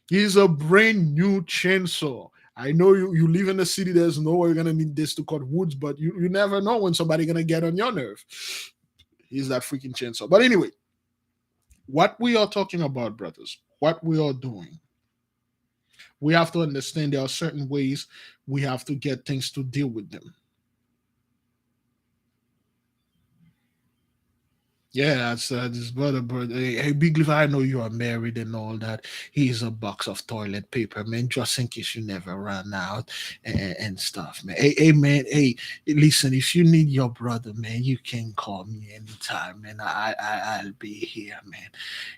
He's a brand new chainsaw. I know you live in a city. There's nowhere you're gonna need this to cut woods, but you never know when somebody gonna get on your nerve. He's that freaking chainsaw. But anyway, what we are talking about, brothers, what we are doing, we have to understand there are certain ways we have to get things to deal with them. Yeah, that's his brother. Hey, Big Levi, I know you are married and all that. Here's a box of toilet paper, man, just in case you never run out and stuff, man. Hey, man. Hey, listen, if you need your brother, man, you can call me anytime, man. I'll be here, man.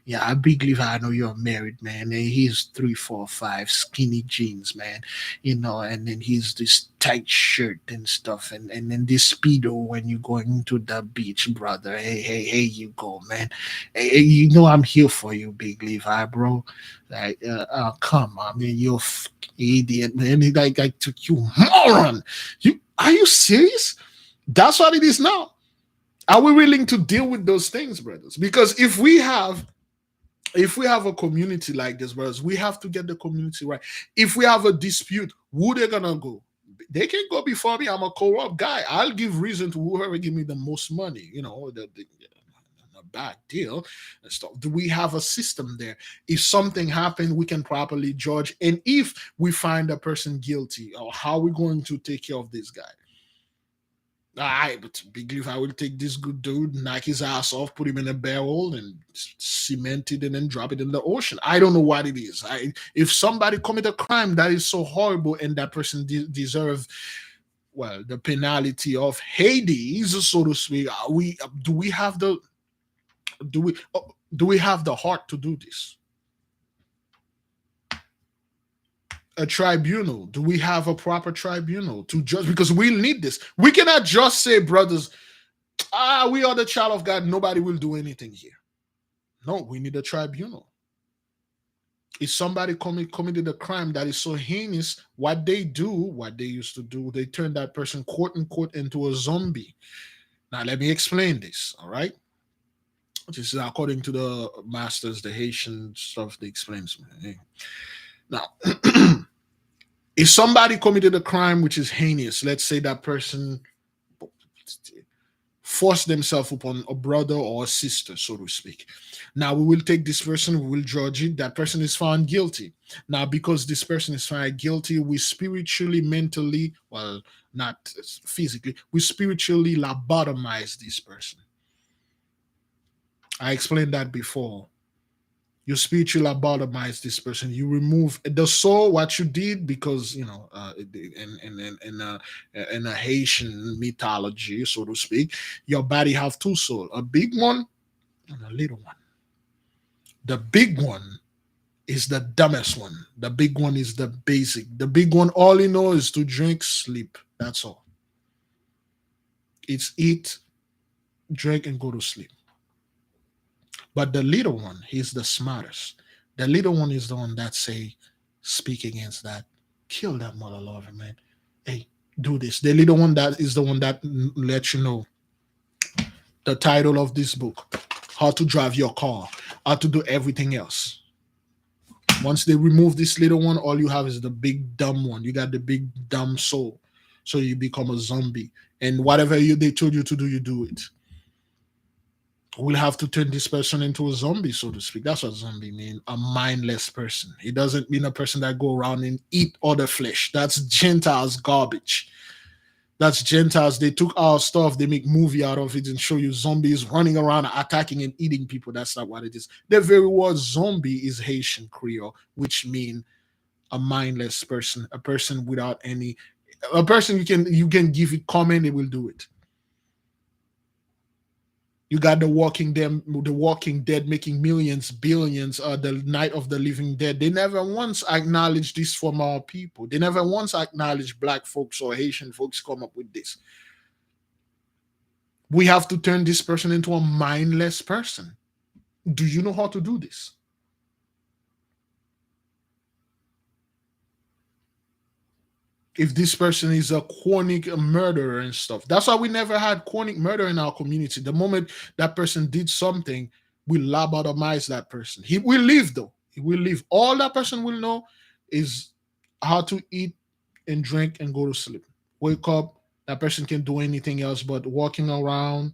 Yeah, Big Levi, I know you're married, man. And he's 345 skinny jeans, man. And then he's this tight shirt and stuff, and then this speedo when you're going to the beach, brother. Hey, you go, man. Hey, I'm here for you, Big Levi, bro. Like, come on, man, you idiot, man. I took you, moron. Are you serious? That's what it is now. Are we willing to deal with those things, brothers? Because if we have If we have a community like this, brothers, we have to get the community right. If we have a dispute, who they gonna go? They can go before me. I'm a corrupt guy. I'll give reason to whoever give me the most money. A bad deal and stuff. Do we have a system there? If something happened, we can properly judge. And if we find a person guilty, or how are we going to take care of this guy? But big leaf, I will take this good dude, knock his ass off, put him in a barrel, and cement it, and then drop it in the ocean. I don't know what it is. If somebody commit a crime that is so horrible and that person deserve, well, the penalty of Hades, so to speak, do we have the do we have the heart to do this? A tribunal. Do we have a proper tribunal to judge? Because we need this. We cannot just say, brothers, we are the child of God. Nobody will do anything here. No, we need a tribunal. If somebody committed a crime that is so heinous, what they used to do, they turn that person, quote unquote, into a zombie. Now, let me explain this, all right? This is according to the masters, the Haitian stuff they explain to me. Now, if somebody committed a crime which is heinous, let's say that person forced themselves upon a brother or a sister, so to speak. Now we will take this person, we will judge it. That person is found guilty. Now, because this person is found guilty, we spiritually, mentally, well, not physically, we spiritually lobotomize this person. I explained that before. You spiritually lobotomize this person. You remove the soul, what you did, because in a Haitian mythology, so to speak, your body have two souls, a big one and a little one. The big one is the dumbest one. The big one is the basic. The big one, all he knows is to drink, sleep. That's all. It's eat, drink, and go to sleep. But the little one, he's the smartest. The little one is the one that say, speak against that. Kill that mother lover, man. Hey, do this. The little one that is the one that lets you know the title of this book, how to drive your car, how to do everything else. Once they remove this little one, all you have is the big dumb one. You got the big dumb soul. So you become a zombie. And whatever they told you to do, you do it. We'll have to turn this person into a zombie, so to speak. That's what zombie mean, a mindless person. It doesn't mean a person that go around and eat other flesh. That's Gentiles garbage. That's Gentiles. They took our stuff, they make movie out of it and show you zombies running around attacking and eating people. That's not what it is. The very word zombie is Haitian Creole, which mean a mindless person, a person without any, a person you can give it comment, it will do it. You got the Walking Dead making millions, billions. The Night of the Living Dead. They never once acknowledged this from our people. They never once acknowledged black folks or Haitian folks come up with this. We have to turn this person into a mindless person. Do you know how to do this? If this person is a chronic murderer and stuff. That's why we never had chronic murder in our community. The moment that person did something, we lobotomize that person. He will leave though. He will leave. All that person will know is how to eat and drink and go to sleep. Wake up. That person can do anything else but walking around,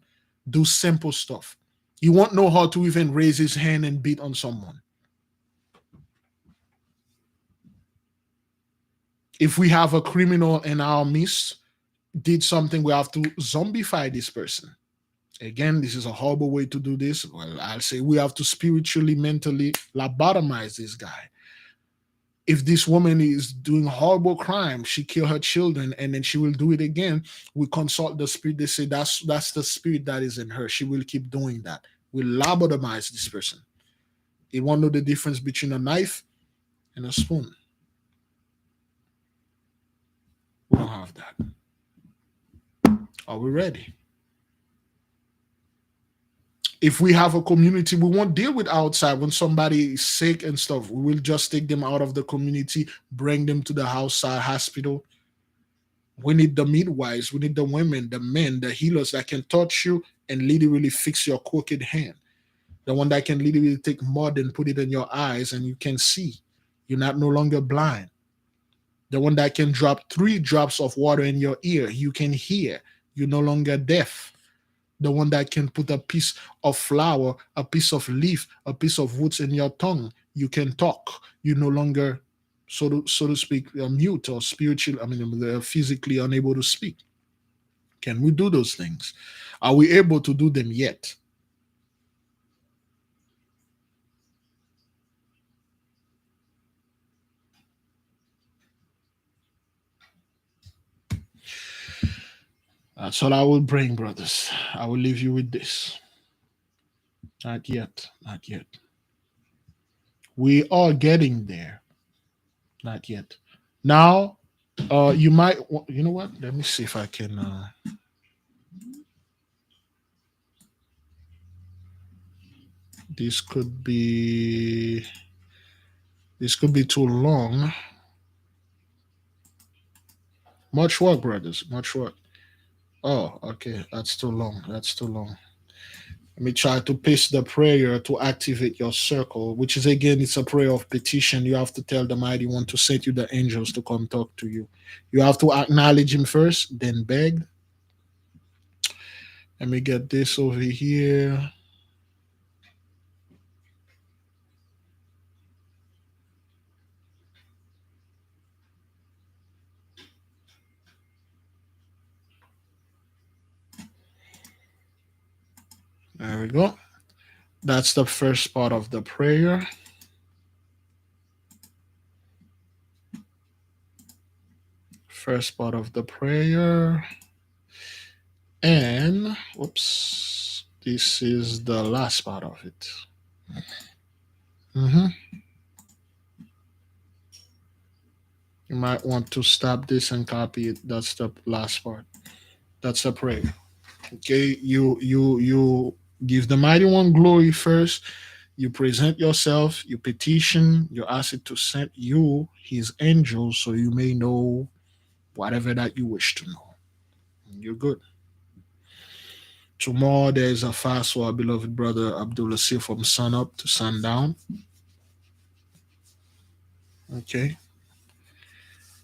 do simple stuff. He won't know how to even raise his hand and beat on someone. If we have a criminal in our midst, did something, we have to zombify this person. Again, this is a horrible way to do this. Well, I'll say we have to spiritually, mentally lobotomize this guy. If this woman is doing horrible crime, she killed her children and then she will do it again, we consult the spirit. They say that's the spirit that is in her. She will keep doing that. We lobotomize this person. You won't know the difference between a knife and a spoon. We don't have that. Are we ready? If we have a community, we won't deal with outside. When somebody is sick and stuff, we will just take them out of the community, bring them to the hospital. We need the midwives, we need the women, the men, the healers that can touch you and literally fix your crooked hand. The one that can literally take mud and put it in your eyes and you can see. You're not no longer blind. The one that can drop 3 drops of water in your ear, you can hear. You're no longer deaf. The one that can put a piece of flower, a piece of leaf, a piece of woods in your tongue, you can talk. You no longer, so to speak, mute or spiritual. I mean, they're physically unable to speak. Can we do those things? Are we able to do them yet? That's all I will bring, brothers. I will leave you with this. Not yet. Not yet. We are getting there. Not yet. Now, you might, you know what? Let me see if I can. This could be. This could be too long. Much work, brothers. Much work. Oh, okay. That's too long. That's too long. Let me try to paste the prayer to activate your circle, which is again, it's a prayer of petition. You have to tell the mighty one to send you the angels to come talk to you. You have to acknowledge him first, then beg. Let me get this over here. There we go. That's the first part of the prayer. First part of the prayer. And, whoops, this is the last part of it. Mm-hmm. You might want to stop this and copy it. That's the last part. That's the prayer. Okay, you give the mighty one glory first. You present yourself, you petition, you ask it to send you his angels so you may know whatever that you wish to know. You're good. Tomorrow there is a fast for our beloved brother Abdullah from sun up to sundown. Okay.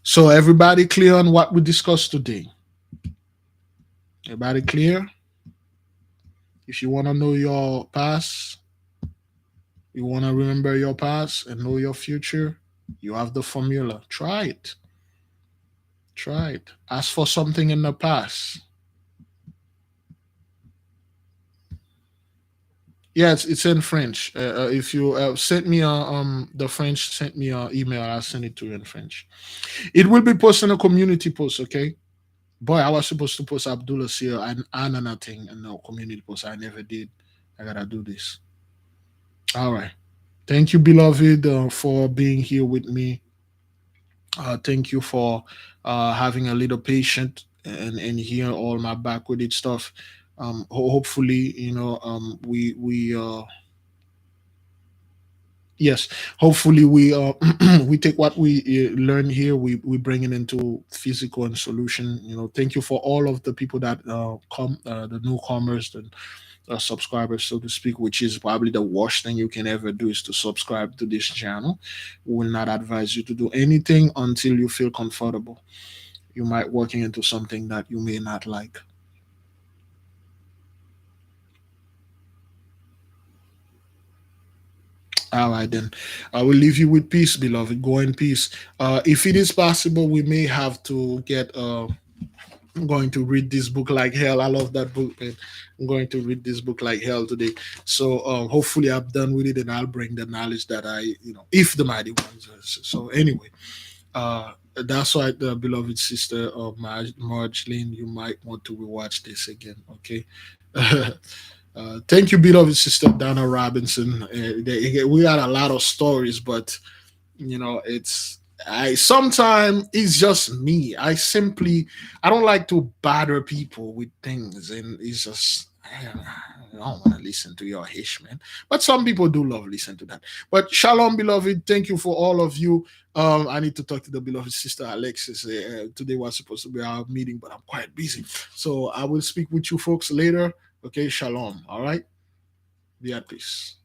So everybody clear on what we discussed today? Everybody clear? If you want to know your past, you want to remember your past and know your future, you have the formula. Try it. Try it. Ask for something in the past. Yes, it's in French. If you sent me the French sent me an email, I'll send it to you in French. It will be posted in a community post, okay? Boy, I was supposed to post Abdullah here and nothing in the community post. I never did. I gotta do this. All right. Thank you, beloved, for being here with me. Thank you for having a little patient and hearing all my backwarded stuff. Hopefully, we yes, hopefully we take what we learn here, we bring it into physical and solution. Thank you for all of the people that come, the newcomers, the subscribers, so to speak, which is probably the worst thing you can ever do is to subscribe to this channel. We will not advise you to do anything until you feel comfortable. You might walking into something that you may not like. All right, then. I will leave you with peace, beloved. Go in peace. If it is possible, we may have to get. I'm going to read this book like hell. I love that book, man. I'm going to read this book like hell today. So hopefully, I'm done with it, and I'll bring the knowledge that if the mighty ones. So anyway, that's why the beloved sister of Margeline, you might want to rewatch this again. Okay. Thank you, beloved sister Donna Robinson. We had a lot of stories, but it's I sometimes it's just me. I don't like to bother people with things, and it's just I don't want to listen to your hish, man. But some people do love listen to that. But shalom, beloved. Thank you for all of you. I need to talk to the beloved sister Alexis. Today was supposed to be our meeting, but I'm quite busy. So I will speak with you folks later. Okay, shalom. All right. Be at peace.